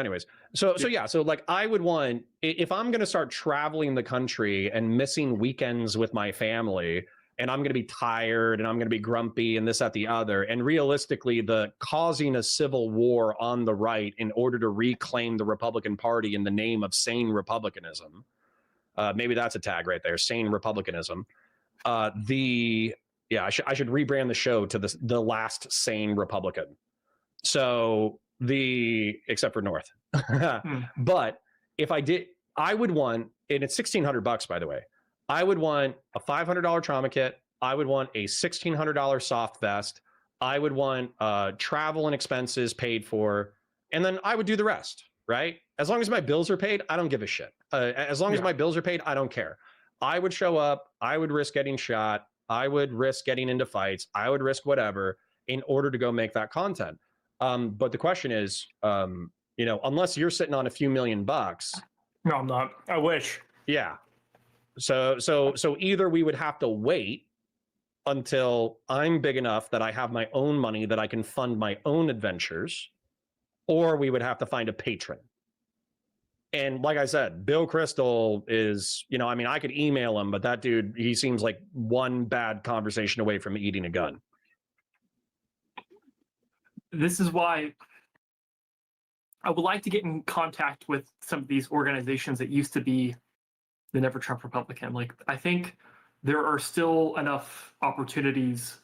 So like I would want, if I'm going to start traveling the country and missing weekends with my family, and I'm going to be tired and I'm going to be grumpy and this, that, the other, and realistically, the causing a civil war on the right in order to reclaim the Republican Party in the name of sane republicanism. Maybe that's a tag right there, sane republicanism. I should rebrand the show to the last sane Republican. So except for North. But if I did, I would want, and it's $1,600, by the way. I would want a $500 trauma kit. I would want a $1,600 soft vest. I would want travel and expenses paid for, and then I would do the rest, right? As long as my bills are paid, I don't give a shit. As long as my bills are paid, I don't care. I would show up. I would risk getting shot. I would risk getting into fights. I would risk whatever in order to go make that content. But the question is, unless you're sitting on a few $1,000,000. No, I'm not. I wish. Yeah. So either we would have to wait until I'm big enough that I have my own money that I can fund my own adventures, or we would have to find a patron. And like I said, Bill Crystal is, I could email him, but that dude, he seems like one bad conversation away from eating a gun. This is why I would like to get in contact with some of these organizations that used to be the Never Trump Republican. Like, I think there are still enough opportunities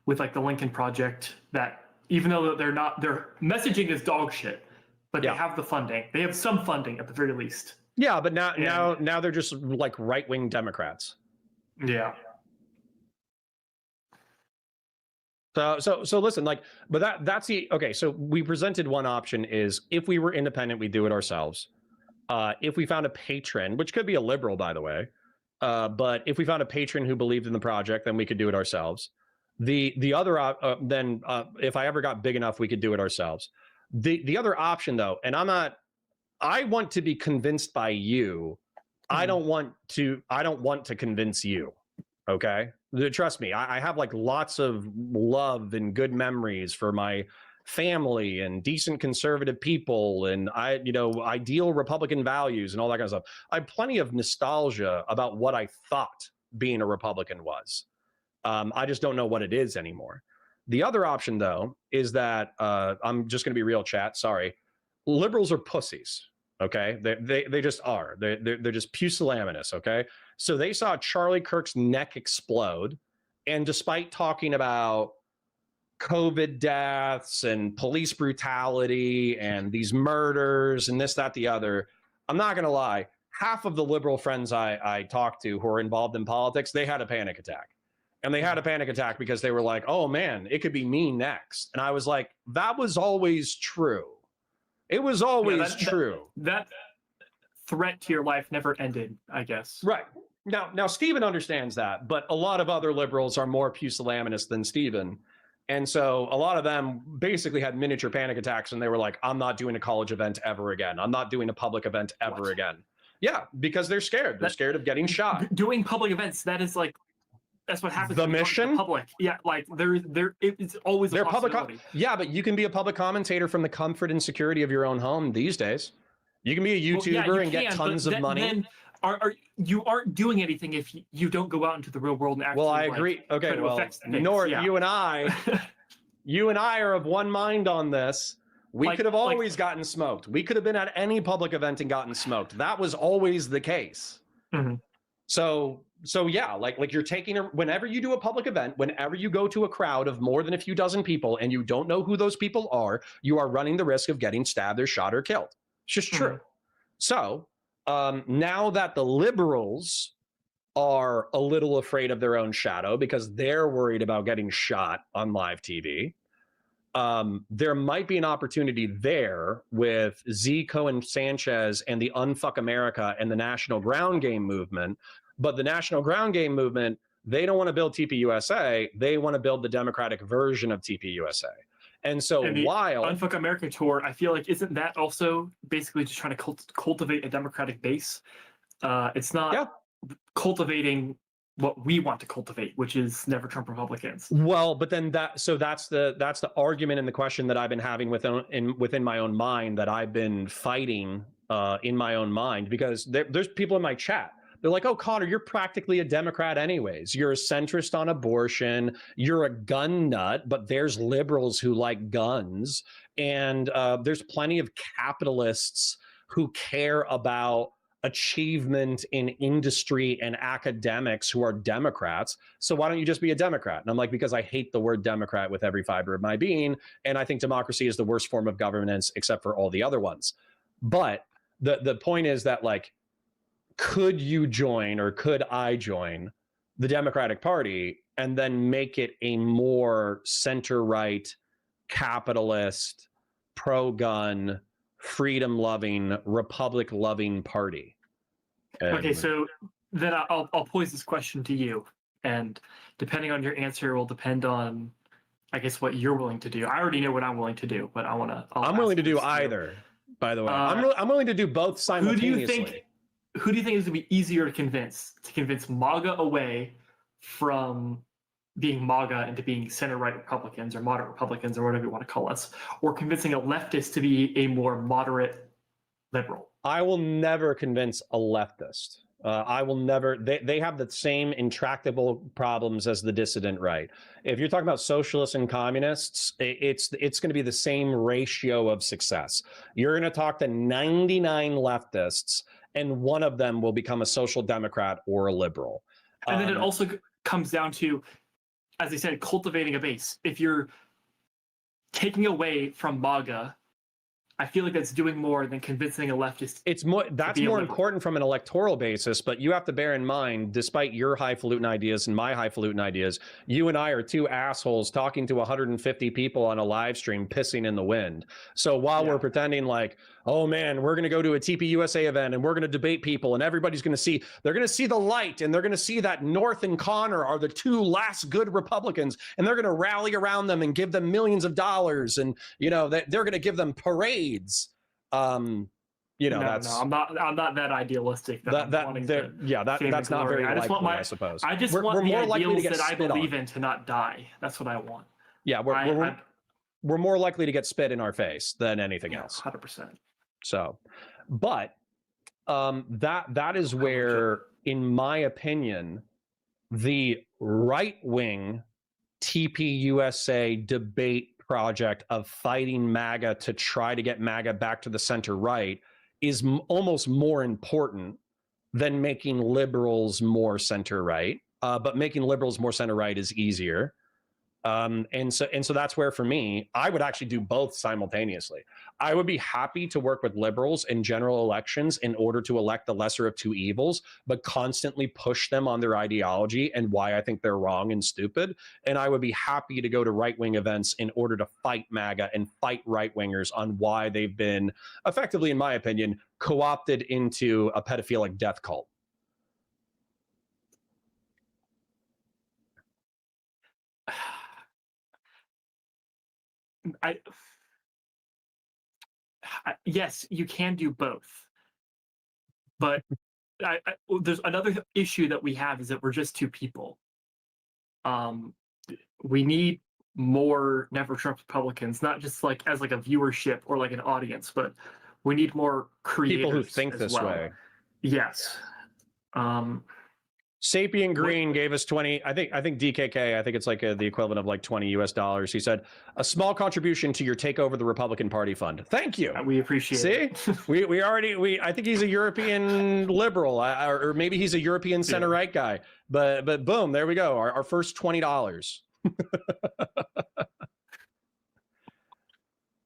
with like the Lincoln Project that even though their messaging is dog shit, but they have the funding. They have some funding at the very least. Yeah, but now they're just like right-wing Democrats. Yeah. So listen, like, but that's okay. So we presented one option is if we were independent, we do it ourselves. If we found a patron, which could be a liberal, by the way, but if we found a patron who believed in the project, then we could do it ourselves. The other if I ever got big enough, we could do it ourselves. The other option, though, and I'm not I want to be convinced by you. I don't want to convince you. Okay. Trust me. I have like lots of love and good memories for my family and decent conservative people and ideal Republican values and all that kind of stuff. I have plenty of nostalgia about what I thought being a Republican was. I just don't know what it is anymore. The other option, though, is that I'm just going to be real, chat. Sorry, liberals are pussies. Okay, they just are. They're just pusillanimous. Okay, so they saw Charlie Kirk's neck explode, and despite talking about COVID deaths and police brutality and these murders and this, that, the other, I'm not going to lie. Half of the liberal friends I talked to who are involved in politics, they had a panic attack. And they had a panic attack because they were like, oh man, it could be me next. And I was like, that was always true. It was always true. That threat to your life never ended, I guess. Right. Now Stephen understands that, but a lot of other liberals are more pusillanimous than Stephen. And so a lot of them basically had miniature panic attacks and they were like, I'm not doing a college event ever again. I'm not doing a public event ever again. Yeah, because they're scared. They're scared of getting shot. Doing public events, that's what happens. The mission? Public. Yeah, like it's always a possibility. Yeah, but you can be a public commentator from the comfort and security of your own home these days. You can be a YouTuber and get tons of money. Then you aren't doing anything if you don't go out into the real world and actually. Well, I agree. Okay, well, Nor, you and I are of one mind on this. We could have always gotten smoked. We could have been at any public event and gotten smoked. That was always the case. Mm-hmm. So yeah, like you're taking whenever you do a public event, whenever you go to a crowd of more than a few dozen people and you don't know who those people are, you are running the risk of getting stabbed or shot or killed. It's just true. So now that the liberals are a little afraid of their own shadow because they're worried about getting shot on live TV, there might be an opportunity there with Zico and Sanchez and the Unfuck America and the National Ground Game movement. But the National Ground Game movement, they don't want to build TPUSA. They want to build the Democratic version of TPUSA. And so while Unfuck America tour, I feel like isn't that also basically just trying to cultivate a Democratic base? It's not cultivating what we want to cultivate, which is never Trump Republicans. Well, but then that's the argument and the question that I've been having within my own mind that I've been fighting in my own mind, because there's people in my chat. They're like, oh, Connor, you're practically a Democrat anyways. You're a centrist on abortion. You're a gun nut, but there's liberals who like guns. And there's plenty of capitalists who care about achievement in industry and academics who are Democrats. So why don't you just be a Democrat? And I'm like, because I hate the word Democrat with every fiber of my being. And I think democracy is the worst form of governance except for all the other ones. But the point is that, like, could you join or could I join the Democratic Party and then make it a more center-right, capitalist, pro-gun, freedom-loving, republic-loving party? Okay, so then I'll pose this question to you, and depending on your answer will depend on, I guess, what you're willing to do. I already know what I'm willing to do, but I'm willing to do either, by the way. I'm willing to do both simultaneously. Who do you think is going to be easier to convince MAGA away from being MAGA and to being center-right Republicans or moderate Republicans or whatever you want to call us, or convincing a leftist to be a more moderate liberal? I will never convince a leftist. I will never. They have the same intractable problems as the dissident right. If you're talking about socialists and communists, it's going to be the same ratio of success. You're going to talk to 99 leftists, and one of them will become a social democrat or a liberal. And then it also comes down to, as I said, cultivating a base. If you're taking away from MAGA, I feel like that's doing more than convincing a leftist. That's more important from an electoral basis, but you have to bear in mind, despite your highfalutin ideas and my highfalutin ideas, you and I are two assholes talking to 150 people on a live stream pissing in the wind. So while we're pretending like, oh man, we're going to go to a TPUSA event and we're going to debate people and everybody's going to see, they're going to see the light and they're going to see that North and Connor are the two last good Republicans and they're going to rally around them and give them millions of dollars and, you know, they're going to give them parades. you know, no, that's I'm not that idealistic. That's not very I just likely, want I suppose. I just we're want the more likely to ideals get that I spit believe on. in to not die. That's what I want. Yeah, we're more likely to get spit in our face than anything else. 100%. So, but that is where, in my opinion, the right-wing TPUSA debate project of fighting MAGA to try to get MAGA back to the center right is almost more important than making liberals more center right. But making liberals more center right is easier. And so that's where, for me, I would actually do both simultaneously. I would be happy to work with liberals in general elections in order to elect the lesser of two evils, but constantly push them on their ideology and why I think they're wrong and stupid. And I would be happy to go to right-wing events in order to fight MAGA and fight right-wingers on why they've been effectively, in my opinion, co-opted into a pedophilic death cult. Yes, you can do both, but there's another issue that we have is that we're just two people. We need more Never Trump Republicans, not just like as like a viewership or like an audience, but we need more creators, people who think this way. Yes. Sapien Green gave us 20. I think DKK. I think it's like the equivalent of like $20 US. He said, "A small contribution to your take over the Republican Party fund." Thank you. We appreciate it. See, we already. I think he's a European liberal, or maybe he's a European center right guy. But boom, there we go. Our first $20.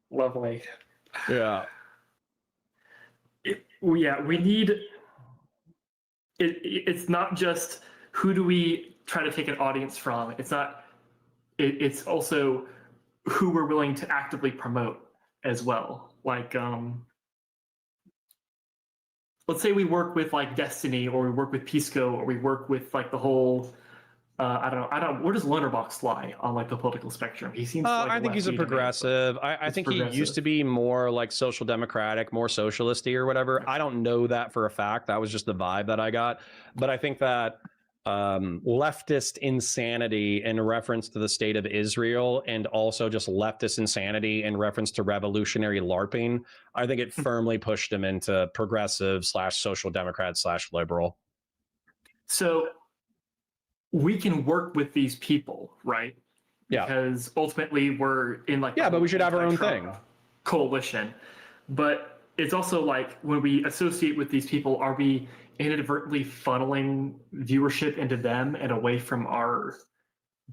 Lovely. Yeah. We need. It's not just who do we try to take an audience from. It's not. It's also who we're willing to actively promote as well. Like, let's say we work with like Destiny, or we work with Pisco, or we work with like the whole. I don't know. Where does Lunderbox lie on like the political spectrum? He seems. Like I think he's a progressive. I think he used to be more like social democratic, more socialisty or whatever. I don't know that for a fact. That was just the vibe that I got. But I think that leftist insanity in reference to the state of Israel, and also just leftist insanity in reference to revolutionary LARPing, I think it firmly pushed him into progressive / social democrat / liberal. So we can work with these people, right? Yeah. Because ultimately we're in like but we should have our own thing. Coalition. But it's also like when we associate with these people, are we inadvertently funneling viewership into them and away from our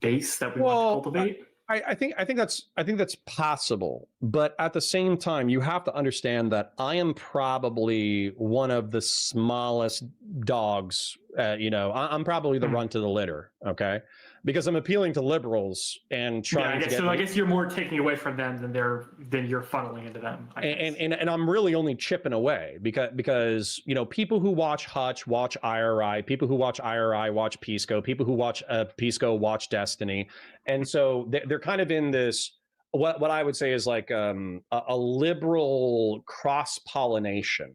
base that we want to cultivate? I think that's possible, but at the same time, you have to understand that I am probably one of the smallest dogs. I'm probably the runt of the litter. Okay, because I'm appealing to liberals and trying. I guess you're more taking away from them than you're funneling into them. And I'm really only chipping away because people who watch Hutch watch IRI, people who watch IRI watch Pisco, people who watch Pisco watch Destiny, and so they're kind of in this what I would say is like a liberal cross pollination,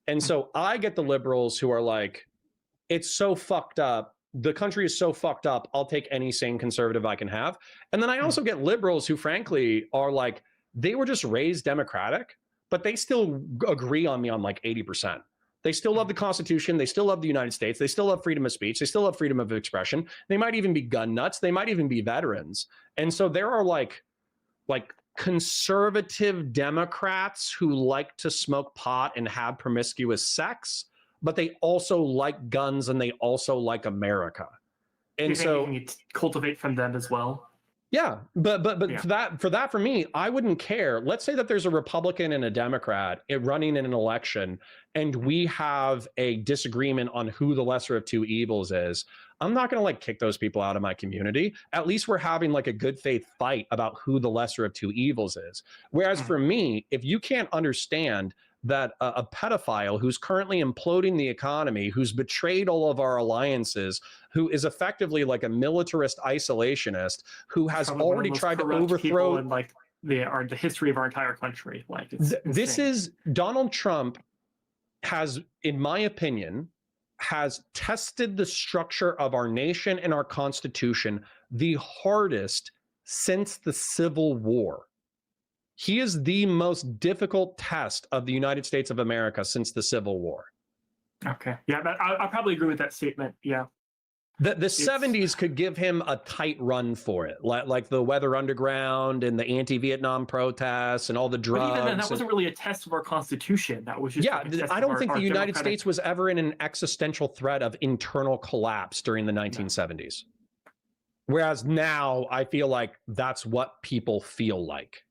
and so I get the liberals who are like, it's so fucked up. The country is so fucked up. I'll take any sane conservative I can have. And then I also get liberals who, frankly, are like, they were just raised Democratic, but they still agree on me on like 80%. They still love the Constitution. They still love the United States. They still love freedom of speech. They still love freedom of expression. They might even be gun nuts. They might even be veterans. And so there are like conservative Democrats who like to smoke pot and have promiscuous sex, but they also like guns and they also like America. And so you can cultivate from them as well. Yeah, but for me, I wouldn't care. Let's say that there's a Republican and a Democrat running in an election, and we have a disagreement on who the lesser of two evils is. I'm not going to like kick those people out of my community. At least we're having like a good faith fight about who the lesser of two evils is. Whereas for me, if you can't understand that a pedophile who's currently imploding the economy, who's betrayed all of our alliances, who is effectively like a militarist isolationist, who has already tried to overthrow in like the history of our entire country. Like this is Donald Trump has, in my opinion, has tested the structure of our nation and our Constitution the hardest since the Civil War. He is the most difficult test of the United States of America since the Civil War. Okay. Yeah, I probably agree with that statement. Yeah. The 70s could give him a tight run for it, like the Weather Underground and the anti-Vietnam protests and all the drugs. But even then, that wasn't really a test of our Constitution. That was just I don't think the United States was ever in an existential threat of internal collapse during the 1970s. Whereas now, I feel like that's what people feel like.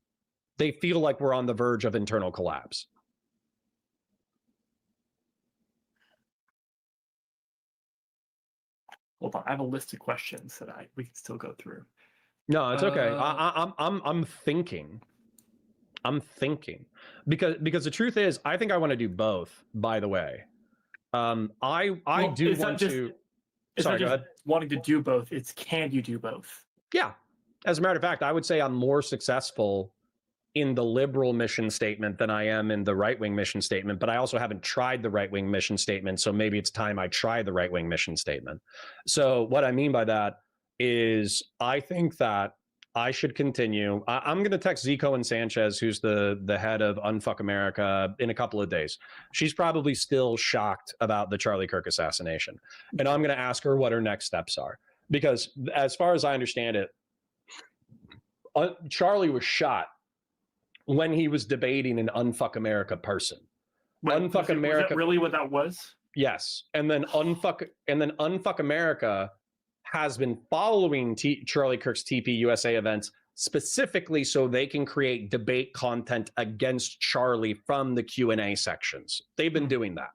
They feel like we're on the verge of internal collapse. Hold on, I have a list of questions that we can still go through. No, it's okay. I'm thinking. Because the truth is, I think I want to do both. By the way, I do want to. It's sorry, not go just ahead. wanting to do both. It's can you do both? Yeah. As a matter of fact, I would say I'm more successful in the liberal mission statement than I am in the right-wing mission statement, but I also haven't tried the right-wing mission statement, so maybe it's time I try the right-wing mission statement. So what I mean by that is I think that I should continue. I'm going to text Zico and Sanchez, who's the head of Unfuck America, in a couple of days. She's probably still shocked about the Charlie Kirk assassination. And I'm going to ask her what her next steps are. Because as far as I understand it, Charlie was shot when he was debating an Unfuck America person. Unfuck America. Was that really what that was? Yes. And then Unfuck America has been following Charlie Kirk's TP USA events specifically so they can create debate content against Charlie from the Q&A sections. They've been doing that.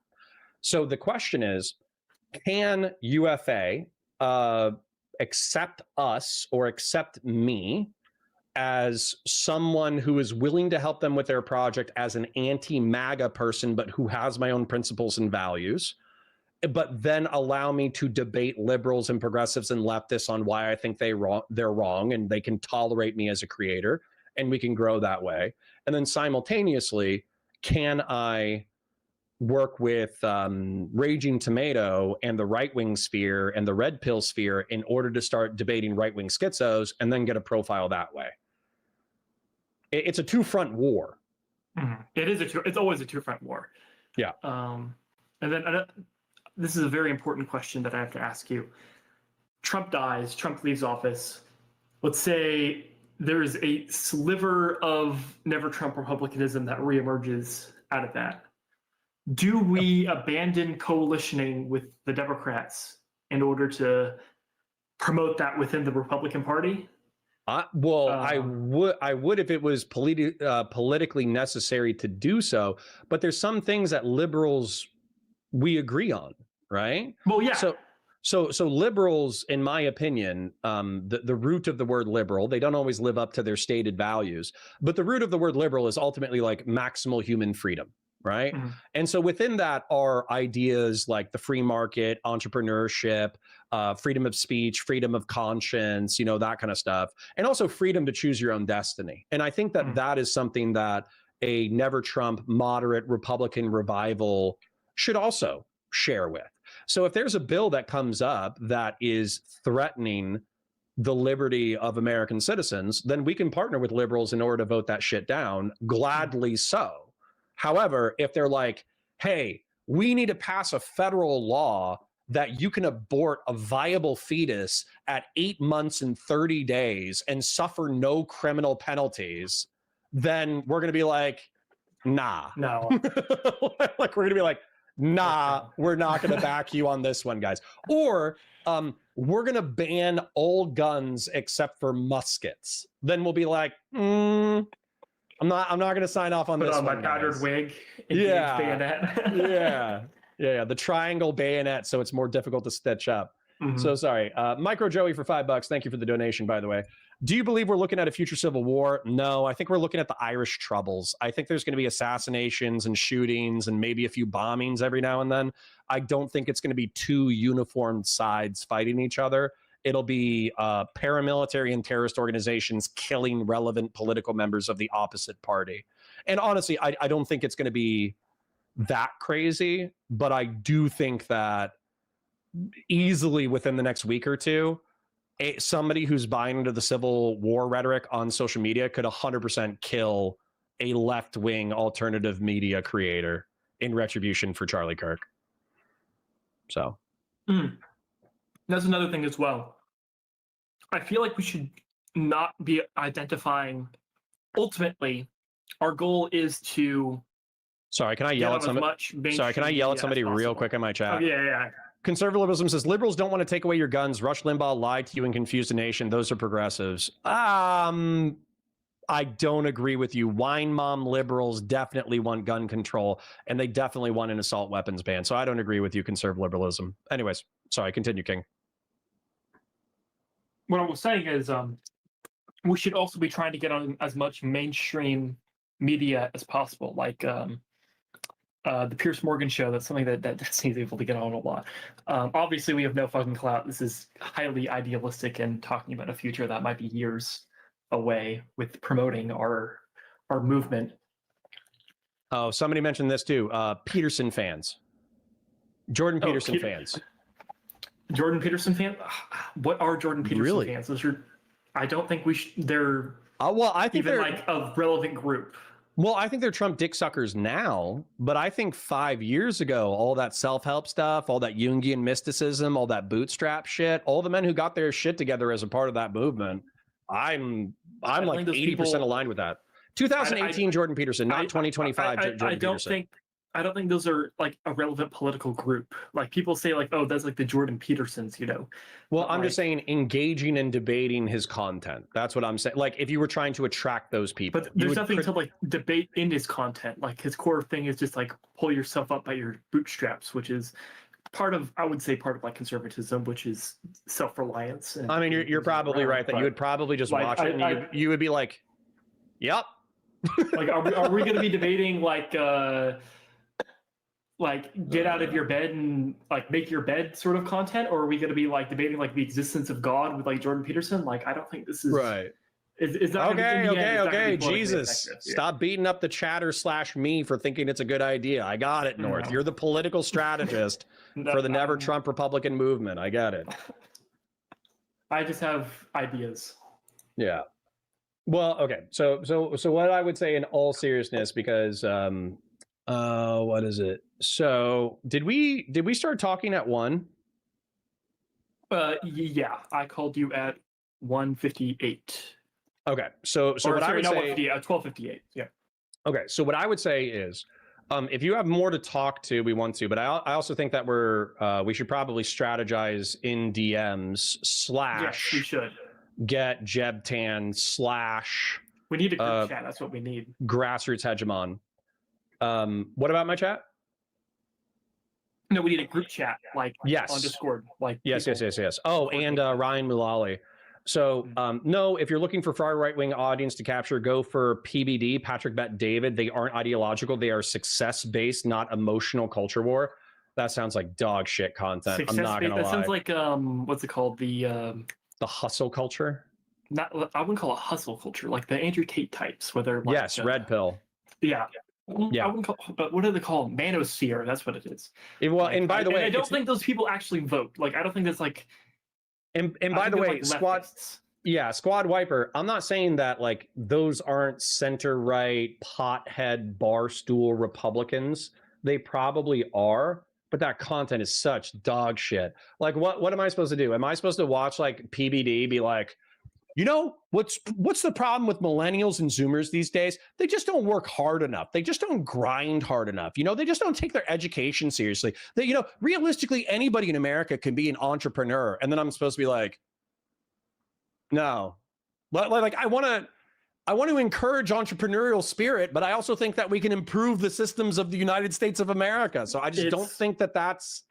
So the question is, can UFA accept us or accept me as someone who is willing to help them with their project as an anti-MAGA person, but who has my own principles and values, but then allow me to debate liberals and progressives and leftists on why I think they're wrong, and they can tolerate me as a creator, and we can grow that way. And then simultaneously, can I work with Raging Tomato and the right-wing sphere and the red pill sphere in order to start debating right-wing schizos and then get a profile that way? It's a two-front war. Mm-hmm. It's always a two-front war. Yeah. And then this is a very important question that I have to ask you. Trump dies. Trump leaves office. Let's say there is a sliver of never Trump republicanism that reemerges out of that. Do we abandon coalitioning with the Democrats in order to promote that within the Republican Party? I would if it was politically necessary to do so. But there's some things that liberals we agree on, right? Well, yeah. So liberals, in my opinion, the root of the word liberal, they don't always live up to their stated values. But the root of the word liberal is ultimately like maximal human freedom. Right. Mm-hmm. And so within that are ideas like the free market, entrepreneurship, freedom of speech, freedom of conscience, that kind of stuff, and also freedom to choose your own destiny. And I think that that is something that a never Trump moderate Republican revival should also share with. So if there's a bill that comes up that is threatening the liberty of American citizens, then we can partner with liberals in order to vote that shit down, gladly so. However, if they're like, hey, we need to pass a federal law that you can abort a viable fetus at 8 months and 30 days and suffer no criminal penalties, then we're going to be like, nah. No. Like, we're going to be like, nah, we're not going to back you on this one, guys. Or we're going to ban all guns except for muskets. Then we'll be like, I'm not going to sign off on this one. Put on my powdered wig. Yeah. Bayonet. Yeah. The triangle bayonet, so it's more difficult to stitch up. Mm-hmm. So sorry. Micro Joey for $5. Thank you for the donation, by the way. Do you believe we're looking at a future civil war? No, I think we're looking at the Irish Troubles. I think there's going to be assassinations and shootings and maybe a few bombings every now and then. I don't think it's going to be two uniformed sides fighting each other. It'll be paramilitary and terrorist organizations killing relevant political members of the opposite party. And honestly, I don't think it's going to be that crazy, but I do think that easily within the next week or two, somebody who's buying into the civil war rhetoric on social media could 100% kill a left-wing alternative media creator in retribution for Charlie Kirk. So that's another thing as well. I feel like we should not be identifying. Ultimately, our goal is to. Sorry, can I yell at somebody? Sorry, can I yell at somebody real quick in my chat? Oh, yeah. Conservatism says liberals don't want to take away your guns. Rush Limbaugh lied to you and confused the nation. Those are progressives. I don't agree with you. Wine mom liberals definitely want gun control, and they definitely want an assault weapons ban. So I don't agree with you, conservative liberalism. Anyways, sorry, continue, King. What I was saying is we should also be trying to get on as much mainstream media as possible, like the Piers Morgan show. That's something that seems able to get on a lot. Obviously, we have no fucking clout. This is highly idealistic and talking about a future that might be years away with promoting our movement. Oh, somebody mentioned this too. Peterson fans. Jordan Peterson fans. Jordan Peterson fans? What are Jordan Peterson fans? Those are, I don't think they're well, I think even they're like a relevant group. Well, I think they're Trump dick suckers now, but I think 5 years ago, all that self-help stuff, all that Jungian mysticism, all that bootstrap shit, all the men who got their shit together as a part of that movement, I'm like 80% aligned with that. 2018 Jordan Peterson, not 2025 Jordan Peterson. I don't think those are like a relevant political group. Like people say like, oh, that's like the Jordan Petersons, you know. Well, I'm just saying engaging and debating his content. That's what I'm saying. Like if you were trying to attract those people. But there's nothing to like debate in his content. Like his core thing is just like pull yourself up by your bootstraps, which is part of, I would say, part of like conservatism, which is self-reliance. I mean, you're probably right that you would probably just watch it and you would be like, yep. Like, are we going to be debating like get out of your bed and like make your bed sort of content, or are we going to be like debating like the existence of God with like Jordan Peterson? Like, I don't think this is right. Is that okay? Jesus, stop beating up the chatter / me for thinking it's a good idea. I got it, North. You're the political strategist for the Never Trump Republican movement. I get it. I just have ideas. Yeah. Well, okay. So what I would say in all seriousness, because what is it? So did we start talking at 1? Yeah, I called you at 1:58. Okay, so what I would say 12:58. Yeah. Okay, so what I would say is, if you have more to talk to, we want to, but I also think that we should probably strategize in DMs / yes, we should get Jebtan / we need a group chat. That's what we need. Grassroots hegemon. What about my chat? No, we need a group chat, like on Discord. Like yes. Oh, and Ryan Mulally. So no, if you're looking for far right-wing audience to capture, go for PBD, Patrick Bet David. They aren't ideological. They are success-based, not emotional culture war. That sounds like dog shit content. I'm not gonna lie. That sounds like what's it called? The hustle culture. I wouldn't call it hustle culture. Like the Andrew Tate types, where they're like, red pill. Yeah. I wouldn't call, but what do they call them? Manosphere. That's what it is. Well, and by the way, I don't think those people actually vote. Like, I don't think that's like. And by the way, like Squad Wiper. I'm not saying that like those aren't center right pothead barstool Republicans. They probably are, but that content is such dog shit. Like, what am I supposed to do? Am I supposed to watch like PBD be like, you know, what's the problem with millennials and Zoomers these days? They just don't work hard enough. They just don't grind hard enough. You know, they just don't take their education seriously. They, you know, realistically, anybody in America can be an entrepreneur. And then I'm supposed to be like, no, like I want to encourage entrepreneurial spirit, but I also think that we can improve the systems of the United States of America. So I just don't think that that's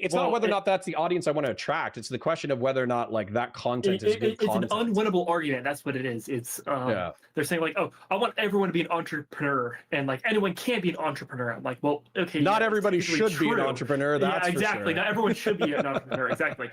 It's not whether or not that's the audience I want to attract. It's the question of whether or not like that content is good content. It's an unwinnable argument. That's what it is. It's they're saying like, oh, I want everyone to be an entrepreneur, and like anyone can be an entrepreneur. I'm like, well, okay, not everybody should be an entrepreneur. That's exactly. For sure. Not everyone should be an entrepreneur. Exactly.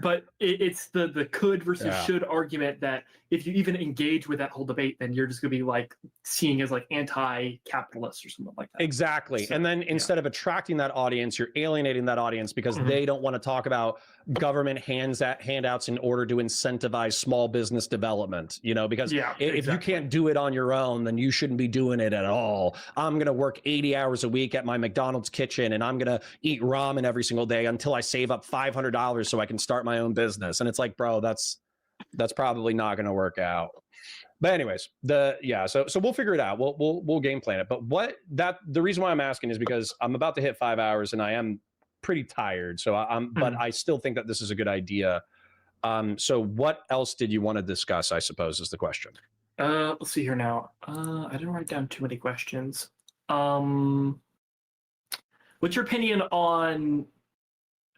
But it's the could versus should argument that if you even engage with that whole debate, then you're just gonna be like seen as like anti-capitalist or something like that. Exactly. So, and then instead of attracting that audience, you're alienating that audience because they don't want to talk about government handouts in order to incentivize small business development, you know, because if you can't do it on your own, then you shouldn't be doing it at all. I'm going to work 80 hours a week at my McDonald's kitchen and I'm going to eat ramen every single day until I save up $500 so I can start my own business. And it's like, bro, that's probably not going to work out. But anyways, so we'll figure it out. We'll game plan it. But the reason why I'm asking is because I'm about to hit 5 hours and I am pretty tired. So but I still think that this is a good idea. So what else did you want to discuss, I suppose, is the question. Let's see here now. I didn't write down too many questions. What's your opinion on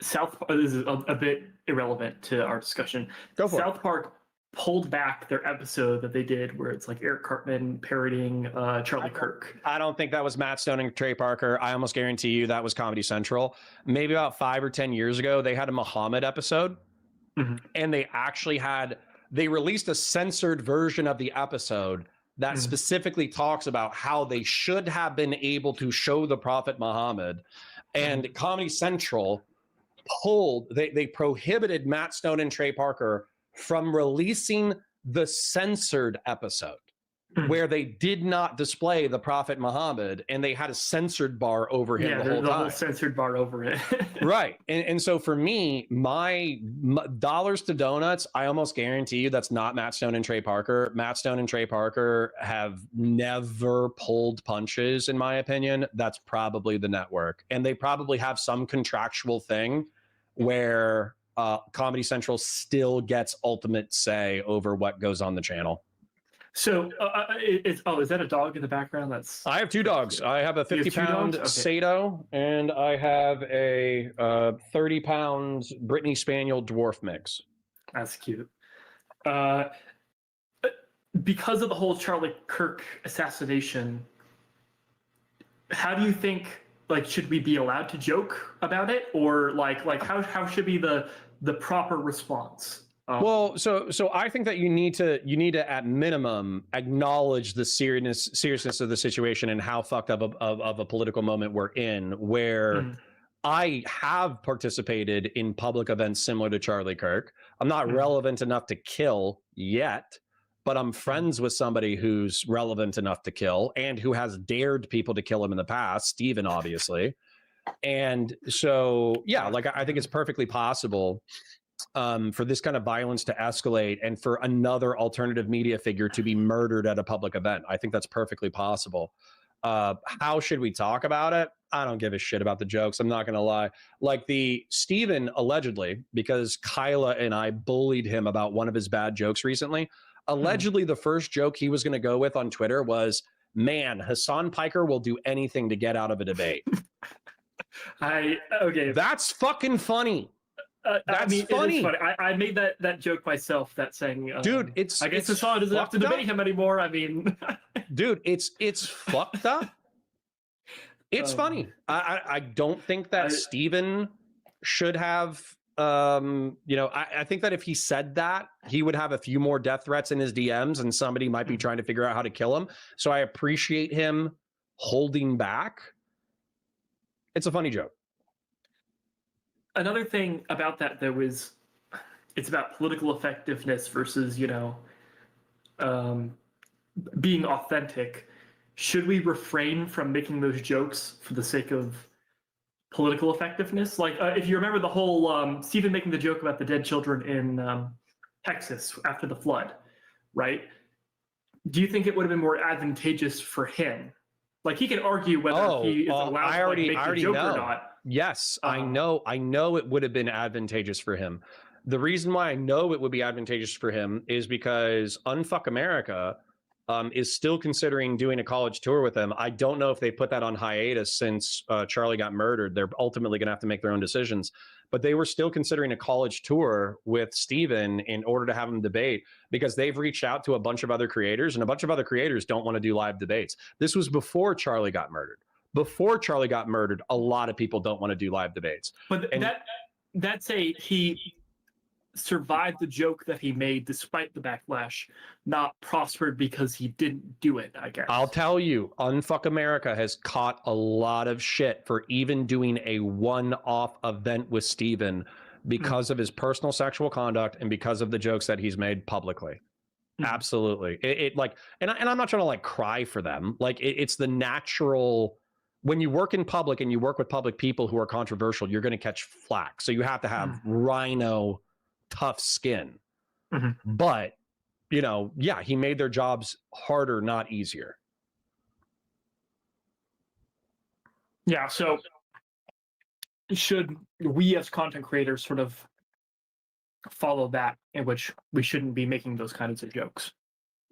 South Park? This is a bit irrelevant to our discussion. Go for South Park pulled back their episode that they did where it's like Eric Cartman parodying Charlie Kirk. I don't think that was Matt Stone and Trey Parker. I almost guarantee you that was Comedy Central. Maybe about 5 or 10 years ago, they had a Muhammad episode, and they released a censored version of the episode that specifically talks about how they should have been able to show the Prophet Muhammad, and Comedy Central they prohibited Matt Stone and Trey Parker from releasing the censored episode where they did not display the Prophet Muhammad, and they had a censored bar over him the whole time. Whole censored bar over it. Right. And so for me, my dollars to donuts, I almost guarantee you that's not Matt Stone and Trey Parker. Matt Stone and Trey Parker have never pulled punches, in my opinion. That's probably the network. And they probably have some contractual thing where Comedy Central still gets ultimate say over what goes on the channel. So, is that a dog in the background? I have 2 dogs. I have a 50-pound Sato, and I have a 30-pound Brittany Spaniel dwarf mix. That's cute. Because of the whole Charlie Kirk assassination, how do you think? Like, should we be allowed to joke about it, or like how should be the proper response? Well, so I think that you need to at minimum acknowledge the seriousness of the situation and how fucked up of a political moment we're in, where I have participated in public events similar to Charlie Kirk. I'm not relevant enough to kill yet, but I'm friends with somebody who's relevant enough to kill and who has dared people to kill him in the past, Steven, obviously. And so, yeah, like I think it's perfectly possible for this kind of violence to escalate and for another alternative media figure to be murdered at a public event. I think that's perfectly possible. How should we talk about it? I don't give a shit about the jokes. I'm not going to lie. Like the Steven allegedly, because Kyla and I bullied him about one of his bad jokes recently. Allegedly, the first joke he was going to go with on Twitter was, man, Hassan Piker will do anything to get out of a debate. That's fucking funny. That's funny. It is funny. I made that joke myself. That saying, dude, I guess Hassan doesn't have to debate him anymore. I mean, dude, it's fucked up. It's funny. I don't think that Steven should have. I think that if he said that, he would have a few more death threats in his DMs and somebody might be trying to figure out how to kill him. So I appreciate him holding back. It's a funny joke. Another thing about that, though, is it's about political effectiveness versus, being authentic. Should we refrain from making those jokes for the sake of political effectiveness? Like, if you remember the whole Stephen making the joke about the dead children in Texas after the flood, right? Do you think it would have been more advantageous for him? Like, he can argue whether he is allowed to make the joke or not. Yes, I know it would have been advantageous for him. The reason why I know it would be advantageous for him is because Unfuck America is still considering doing a college tour with him. I don't know if they put that on hiatus since Charlie got murdered. They're ultimately going to have to make their own decisions. But they were still considering a college tour with Steven in order to have him debate, because they've reached out to a bunch of other creators, and a bunch of other creators don't want to do live debates. This was before Charlie got murdered. Before Charlie got murdered, a lot of people don't want to do live debates. But he survived the joke that he made despite the backlash, not prospered because he didn't do it, I guess. I'll tell you, Unfuck America has caught a lot of shit for even doing a one-off event with Steven because of his personal sexual conduct and because of the jokes that he's made publicly. Absolutely. And I'm not trying to like cry for them. Like it's the natural, when you work in public and you work with public people who are controversial, you're going to catch flack. So you have to have rhino tough skin. But you know, yeah, he made their jobs harder, not easier. Yeah, so should we as content creators sort of follow that, in which we shouldn't be making those kinds of jokes?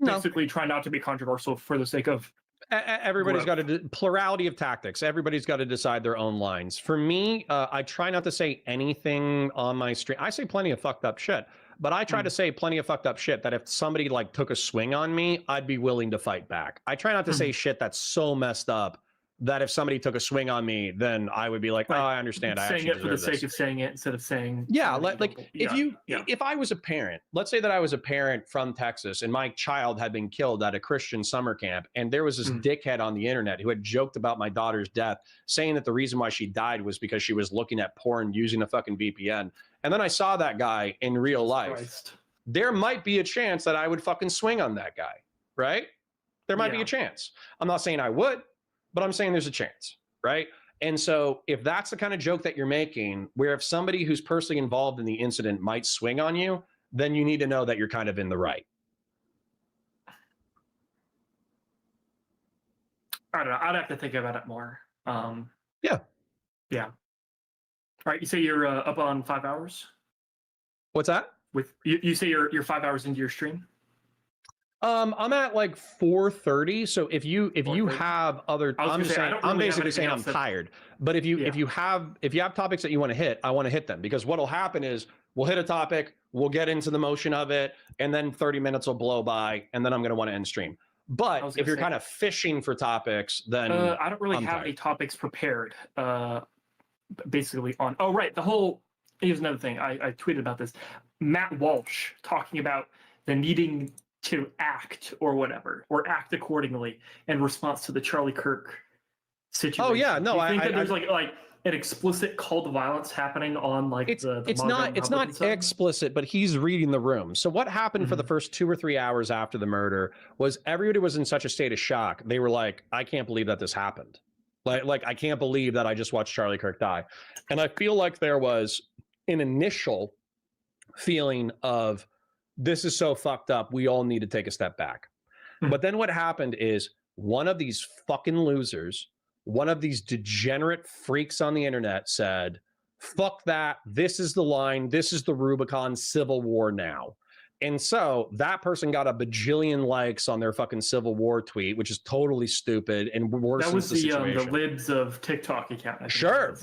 No. Basically try not to be controversial for the sake of everybody's got a plurality of tactics. Everybody's got to decide their own lines. For me, I try not to say anything on my stream. I say plenty of fucked up shit, but I try to say plenty of fucked up shit that if somebody like took a swing on me, I'd be willing to fight back. I try not to say shit that's so messed up that if somebody took a swing on me, then I would be like, oh, I understand. I saying actually it for the sake of saying it instead of saying, if I was a parent, let's say that I was a parent from Texas and my child had been killed at a Christian summer camp, and there was this dickhead on the internet who had joked about my daughter's death, saying that the reason why she died was because she was looking at porn using a fucking VPN. And then I saw that guy in real life. There might be a chance that I would fucking swing on that guy, right? There might be a chance. I'm not saying I would, but I'm saying there's a chance, right? And so if that's the kind of joke that you're making, where if somebody who's personally involved in the incident might swing on you, then you need to know that you're kind of in the right. I don't know. I'd have to think about it more. Yeah. All right. You say you're up on 5 hours? What's that? With you say you're 5 hours into your stream? I'm at like 4:30. So if you have other, I'm basically saying I'm tired. But if you have topics that you want to hit, I want to hit them, because what'll happen is we'll hit a topic, we'll get into the motion of it, and then 30 minutes will blow by, and then I'm going to want to end stream. But if you're kind of fishing for topics, then I don't really have any topics prepared. Basically on here's another thing. I tweeted about this. Matt Walsh talking about the needing to act or whatever, or act accordingly in response to the Charlie Kirk situation. Oh yeah, no, I think that there's like an explicit call to violence happening on like it's not explicit, but he's reading the room. So what happened for the first 2 or 3 hours after the murder was everybody was in such a state of shock. They were like, I can't believe that this happened. Like I can't believe that I just watched Charlie Kirk die. And I feel like there was an initial feeling of, this is so fucked up, we all need to take a step back. But then what happened is one of these fucking losers, one of these degenerate freaks on the internet said, fuck that, this is the line, this is the Rubicon, civil war now. And so that person got a bajillion likes on their fucking Civil War tweet, which is totally stupid and worsens that was the situation. The libs of TikTok account. Sure.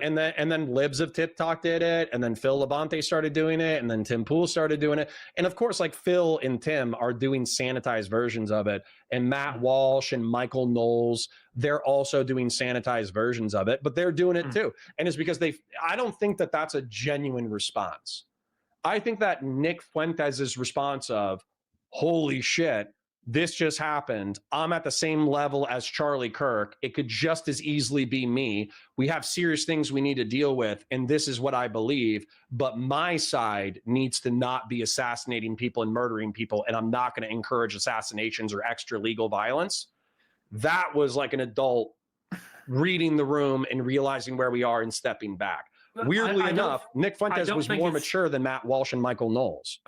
And then libs of TikTok did it, and then Phil Labonte started doing it, and then Tim Pool started doing it, and of course, like Phil and Tim are doing sanitized versions of it, and Matt Walsh and Michael Knowles, they're also doing sanitized versions of it, but they're doing it too, and it's because I don't think that that's a genuine response. I think that Nick Fuentes' response of, holy shit, this just happened. I'm at the same level as Charlie Kirk. It could just as easily be me. We have serious things we need to deal with, and this is what I believe. But my side needs to not be assassinating people and murdering people, and I'm not going to encourage assassinations or extra legal violence. That was like an adult reading the room and realizing where we are and stepping back. Weirdly enough, Nick Fuentes was more mature than Matt Walsh and Michael Knowles.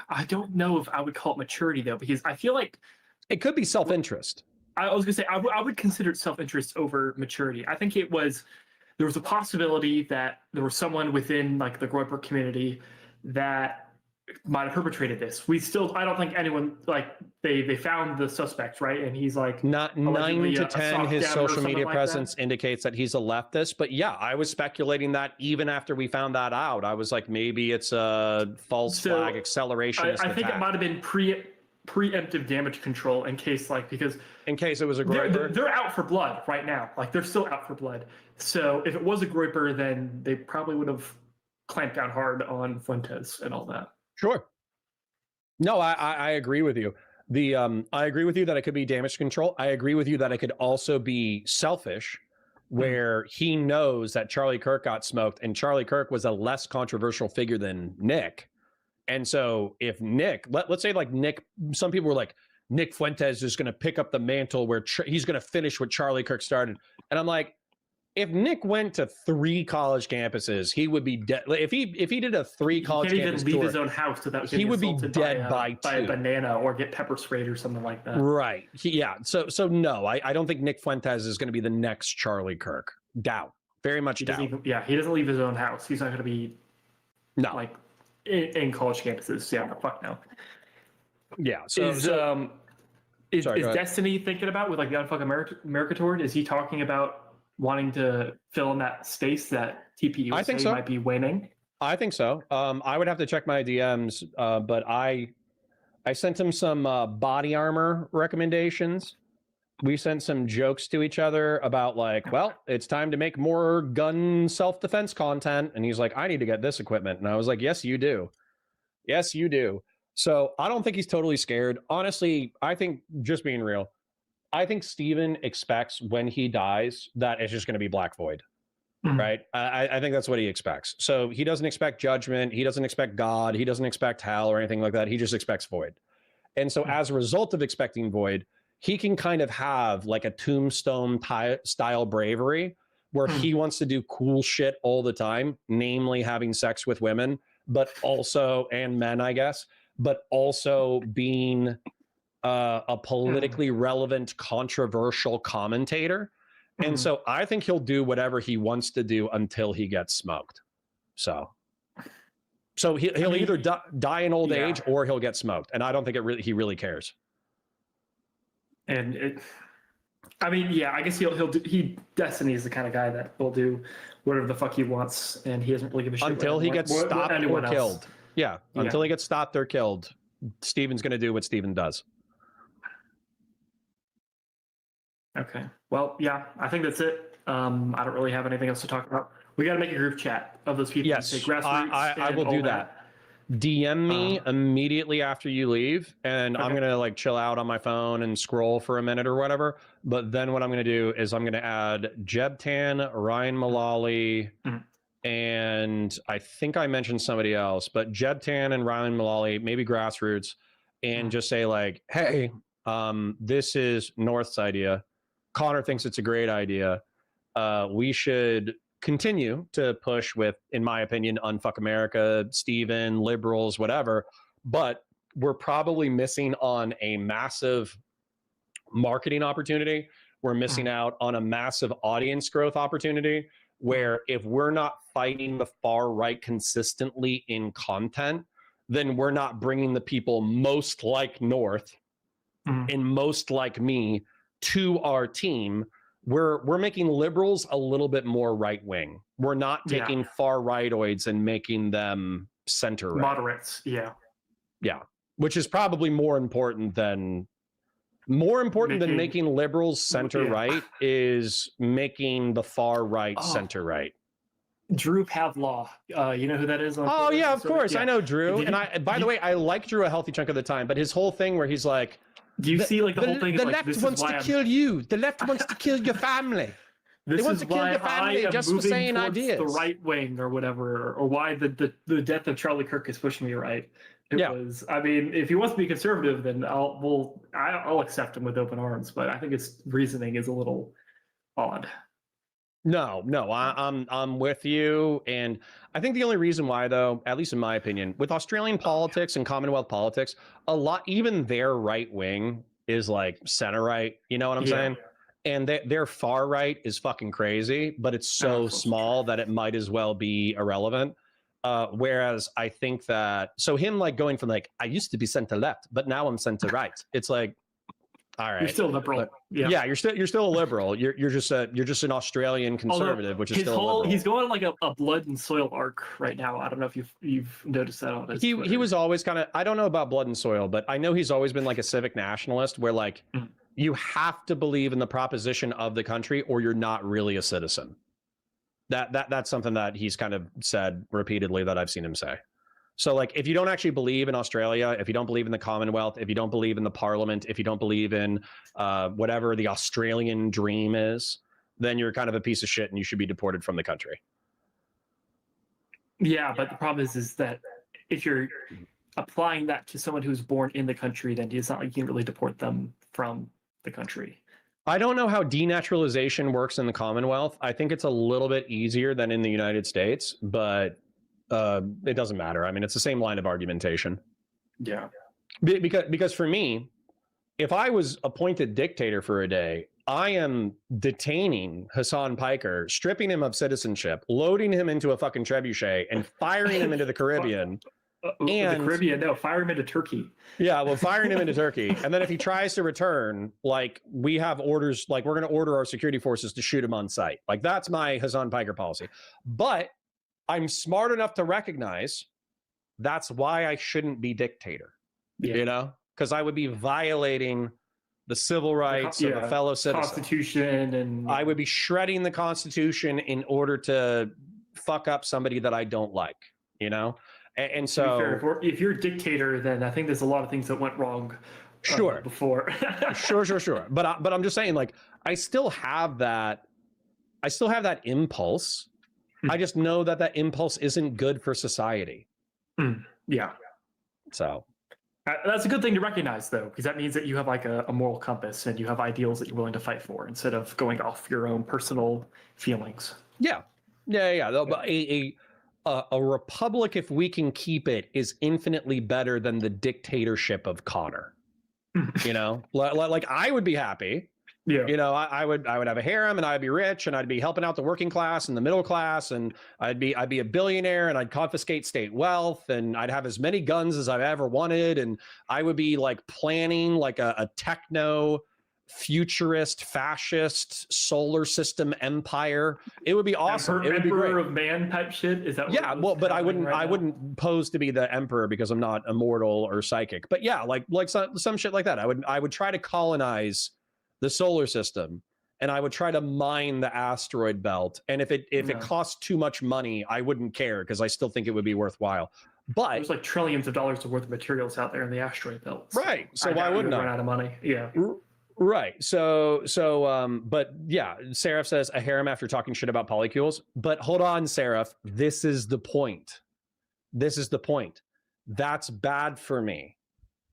I don't know if I would call it maturity, though, because I feel like it could be self-interest. I was going to say, I would consider it self-interest over maturity. I think there was a possibility that there was someone within like the Groyper community that might have perpetrated this. I don't think anyone, like, they found the suspect, right? And he's like, not 9 to 10, his social media like presence indicates that he's a leftist. But yeah, I was speculating that even after we found that out. I was like, maybe it's a false flag acceleration. I think it might have been preemptive damage control in case, like, because in case it was a groiper. They're out for blood right now. Like, they're still out for blood. So if it was a groiper, then they probably would have clamped down hard on Fuentes and all that. Sure. No, I agree with you. I agree with you that it could be damage control. I agree with you that it could also be selfish, where he knows that Charlie Kirk got smoked, and Charlie Kirk was a less controversial figure than Nick. And so if Nick, let's say like Nick, some people were like, Nick Fuentes is going to pick up the mantle where he's going to finish what Charlie Kirk started. And I'm like, if Nick went to 3 college campuses, he would be dead. If he did a 3 college campus leave tour, his own house without he would be dead by 2. By a banana or get pepper sprayed or something like that. Right. Yeah. So no, I don't think Nick Fuentes is going to be the next Charlie Kirk. Doubt. Very much doubt. He doesn't leave his own house. He's not going to be like in college campuses. Yeah, fuck no. Yeah. So is Destiny thinking about with like the Unfuck America tour? Is he talking about wanting to fill in that space that TPU might be waning? I think so. I would have to check my DMs, but I sent him some body armor recommendations. We sent some jokes to each other about like, well, it's time to make more gun self-defense content. And he's like, I need to get this equipment. And I was like, yes, you do. Yes, you do. So I don't think he's totally scared. Honestly, I think, just being real, I think Steven expects when he dies that it's just going to be Black Void, right? I think that's what he expects. So he doesn't expect judgment. He doesn't expect God. He doesn't expect hell or anything like that. He just expects Void. And so as a result of expecting Void, he can kind of have like a Tombstone style bravery where he wants to do cool shit all the time, namely having sex with women, but also, and men, I guess, but also being a politically relevant, controversial commentator. And so I think he'll do whatever he wants to do until he gets smoked. So he'll either die in old age or he'll get smoked. And I don't think he really cares. And I guess Destiny is the kind of guy that will do whatever the fuck he wants, and he doesn't really give a shit until he gets stopped or killed. Yeah, until he gets stopped or killed, Steven's going to do what Steven does. Okay. Well, yeah, I think that's it. I don't really have anything else to talk about. We got to make a group chat of those people. Yes, I will do that. DM me immediately after you leave, and I'm going to like chill out on my phone and scroll for a minute or whatever. But then what I'm going to do is I'm going to add Jeb Tan, Ryan Mullally, and I think I mentioned somebody else, but Jeb Tan and Ryan Mullally, maybe Grassroots, and just say like, hey, this is North's idea. Connor thinks it's a great idea. We should continue to push with, in my opinion, Unfuck America, Steven, liberals, whatever. But we're probably missing on a massive marketing opportunity. We're missing out on a massive audience growth opportunity where if we're not fighting the far right consistently in content, then we're not bringing the people most like North and most like me to our team. We're making liberals a little bit more right wing. We're not taking far rightoids and making them center right. Moderates, yeah, which is probably more important than making liberals center right is making the far right center right. Drew Pavlov, you know who that is? Oh yeah, of course, I know Drew. And by the way, I like Drew a healthy chunk of the time, but his whole thing where he's like, do you see like the whole thing? The left wants to kill you. The left wants to kill your family. They want to kill your family just for saying ideas. The right wing or whatever, or why the death of Charlie Kirk is pushing me right. It was. I mean, if he wants to be conservative, then I'll accept him with open arms. But I think his reasoning is a little odd. No, I'm with you, and I think the only reason why, though, at least in my opinion, with Australian politics and Commonwealth politics, a lot, even their right wing is like center right. You know what I'm saying? And their far right is fucking crazy, but it's so small that it might as well be irrelevant. Whereas I think that, so him like going from like, I used to be center left, but now I'm center right. It's like, all right, You're still liberal. Yeah, you're still a liberal. You're just an Australian conservative, which is still a liberal. He's going like a blood and soil arc right now. I don't know if you've noticed that on his he Twitter. was always kind of, I don't know about blood and soil, but I know he's always been like a civic nationalist, where like you have to believe in the proposition of the country or you're not really a citizen. That's something that he's kind of said repeatedly that I've seen him say. So like, if you don't actually believe in Australia, if you don't believe in the Commonwealth, if you don't believe in the Parliament, if you don't believe in whatever the Australian dream is, then you're kind of a piece of shit and you should be deported from the country. Yeah, but the problem is that if you're applying that to someone who's born in the country, then it's not like you can really deport them from the country. I don't know how denaturalization works in the Commonwealth. I think it's a little bit easier than in the United States, but it doesn't matter. I mean, it's the same line of argumentation. Yeah. Because for me, if I was appointed dictator for a day, I am detaining Hassan Piker, stripping him of citizenship, loading him into a fucking trebuchet, and firing him into the Caribbean. And the Caribbean, no, fire him into Turkey. Yeah, well, firing him into Turkey. And then if he tries to return, like, we have orders, like, we're going to order our security forces to shoot him on sight. Like, that's my Hassan Piker policy. But I'm smart enough to recognize that's why I shouldn't be dictator, you know, because I would be violating the civil rights of a fellow citizen. Constitution, and I would be shredding the Constitution in order to fuck up somebody that I don't like, you know? And so, fair, if you're a dictator, then I think there's a lot of things that went wrong. Before. Sure. But I'm just saying, like, I still have that impulse. I just know that impulse isn't good for society. Yeah. So that's a good thing to recognize, though, because that means that you have like a moral compass and you have ideals that you're willing to fight for instead of going off your own personal feelings. Yeah. A republic, if we can keep it, is infinitely better than the dictatorship of Connor. You know, like I would be happy. Yeah. You know, I would have a harem and I'd be rich and I'd be helping out the working class and the middle class, and I'd be a billionaire and I'd confiscate state wealth and I'd have as many guns as I've ever wanted, and I would be like planning like a techno futurist fascist solar system empire. It would be awesome. It would be great. Emperor of man type shit. Is that what well, but I wouldn't pose to be the emperor because I'm not immortal or psychic. But yeah, like some shit like that. I would try to colonize the solar system, and I would try to mine the asteroid belt. And if it costs too much money, I wouldn't care because I still think it would be worthwhile. But there's like trillions of dollars worth of materials out there in the asteroid belt. Right. So why wouldn't I run out of money? Yeah. Right. So, but yeah, Seraph says a harem after talking shit about polycules. But hold on, Seraph. This is the point. That's bad for me.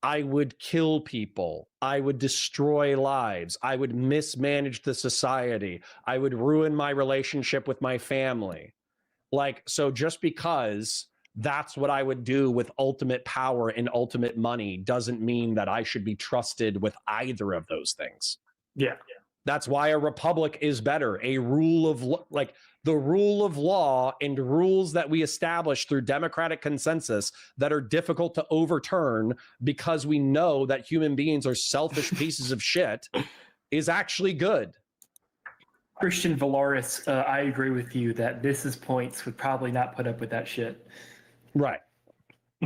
I would kill people. I would destroy lives. I would mismanage the society. I would ruin my relationship with my family. Like, so just because that's what I would do with ultimate power and ultimate money doesn't mean that I should be trusted with either of those things. Yeah. That's why a republic is better. A rule of like the rule of law and rules that we establish through democratic consensus that are difficult to overturn because we know that human beings are selfish pieces of shit is actually good. Christian Valaris, I agree with you that Mrs. Points would probably not put up with that shit. Right.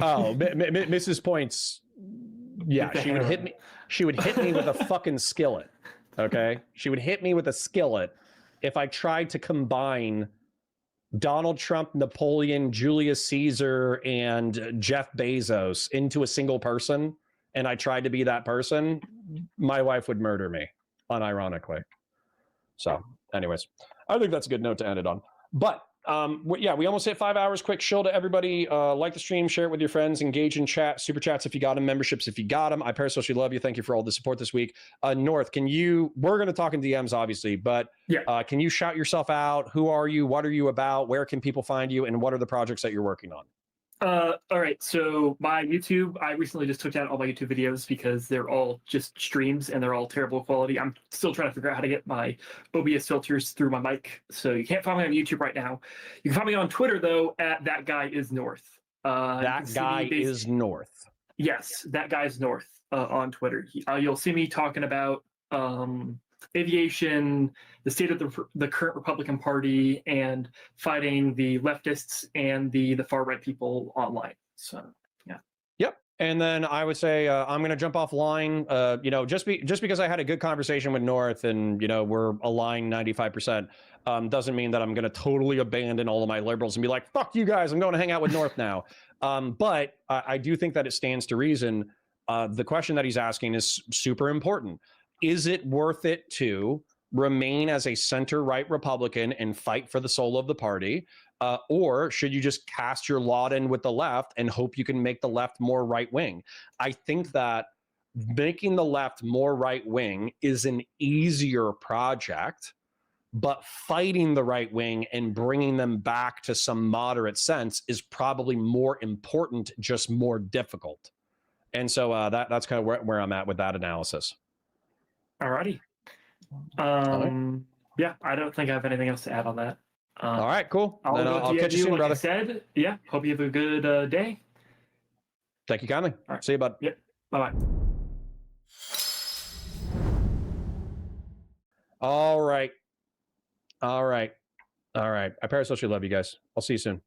Oh, Mrs. Points. Yeah, she would hit me. She would hit me with a fucking skillet. Okay. She would hit me with a skillet if I tried to combine Donald Trump, Napoleon, Julius Caesar, and Jeff Bezos into a single person, and I tried to be that person. My wife would murder me, unironically. So, anyways, I think that's a good note to end it on. But yeah, we almost hit 5 hours. Quick shill to everybody. Like the stream, share it with your friends, engage in chat, super chats if you got them, memberships if you got them. I parasocially love you. Thank you for all the support this week. North, we're going to talk in DMs, obviously, but yeah, can you shout yourself out? Who are you? What are you about? Where can people find you? And what are the projects that you're working on? All right. So my YouTube, I recently just took down all my YouTube videos because they're all just streams and they're all terrible quality. I'm still trying to figure out how to get my OBS filters through my mic. So you can't find me on YouTube right now. You can find me on Twitter though at That Guy Is North. That guy is North. Yes, That Guy's North on Twitter. You'll see me talking about aviation, the state of the current Republican Party, and fighting the leftists and the far right people online. So yeah. Yep. And then I would say I'm going to jump offline. Just because I had a good conversation with North and we're aligned 95%, doesn't mean that I'm going to totally abandon all of my liberals and be like, fuck you guys, I'm going to hang out with North now. But I do think that it stands to reason. The question that he's asking is super important. Is it worth it to remain as a center-right Republican and fight for the soul of the party? Or should you just cast your lot in with the left and hope you can make the left more right-wing? I think that making the left more right-wing is an easier project, but fighting the right wing and bringing them back to some moderate sense is probably more important, just more difficult. And so that's kind of where I'm at with that analysis. Alrighty. Yeah, I don't think I have anything else to add on that. All right, cool. I'll catch you soon, brother. Like I said, yeah, hope you have a good day. Thank you kindly. All right. See you, bud. Yep. Bye-bye. All right. I parasocially love you guys. I'll see you soon.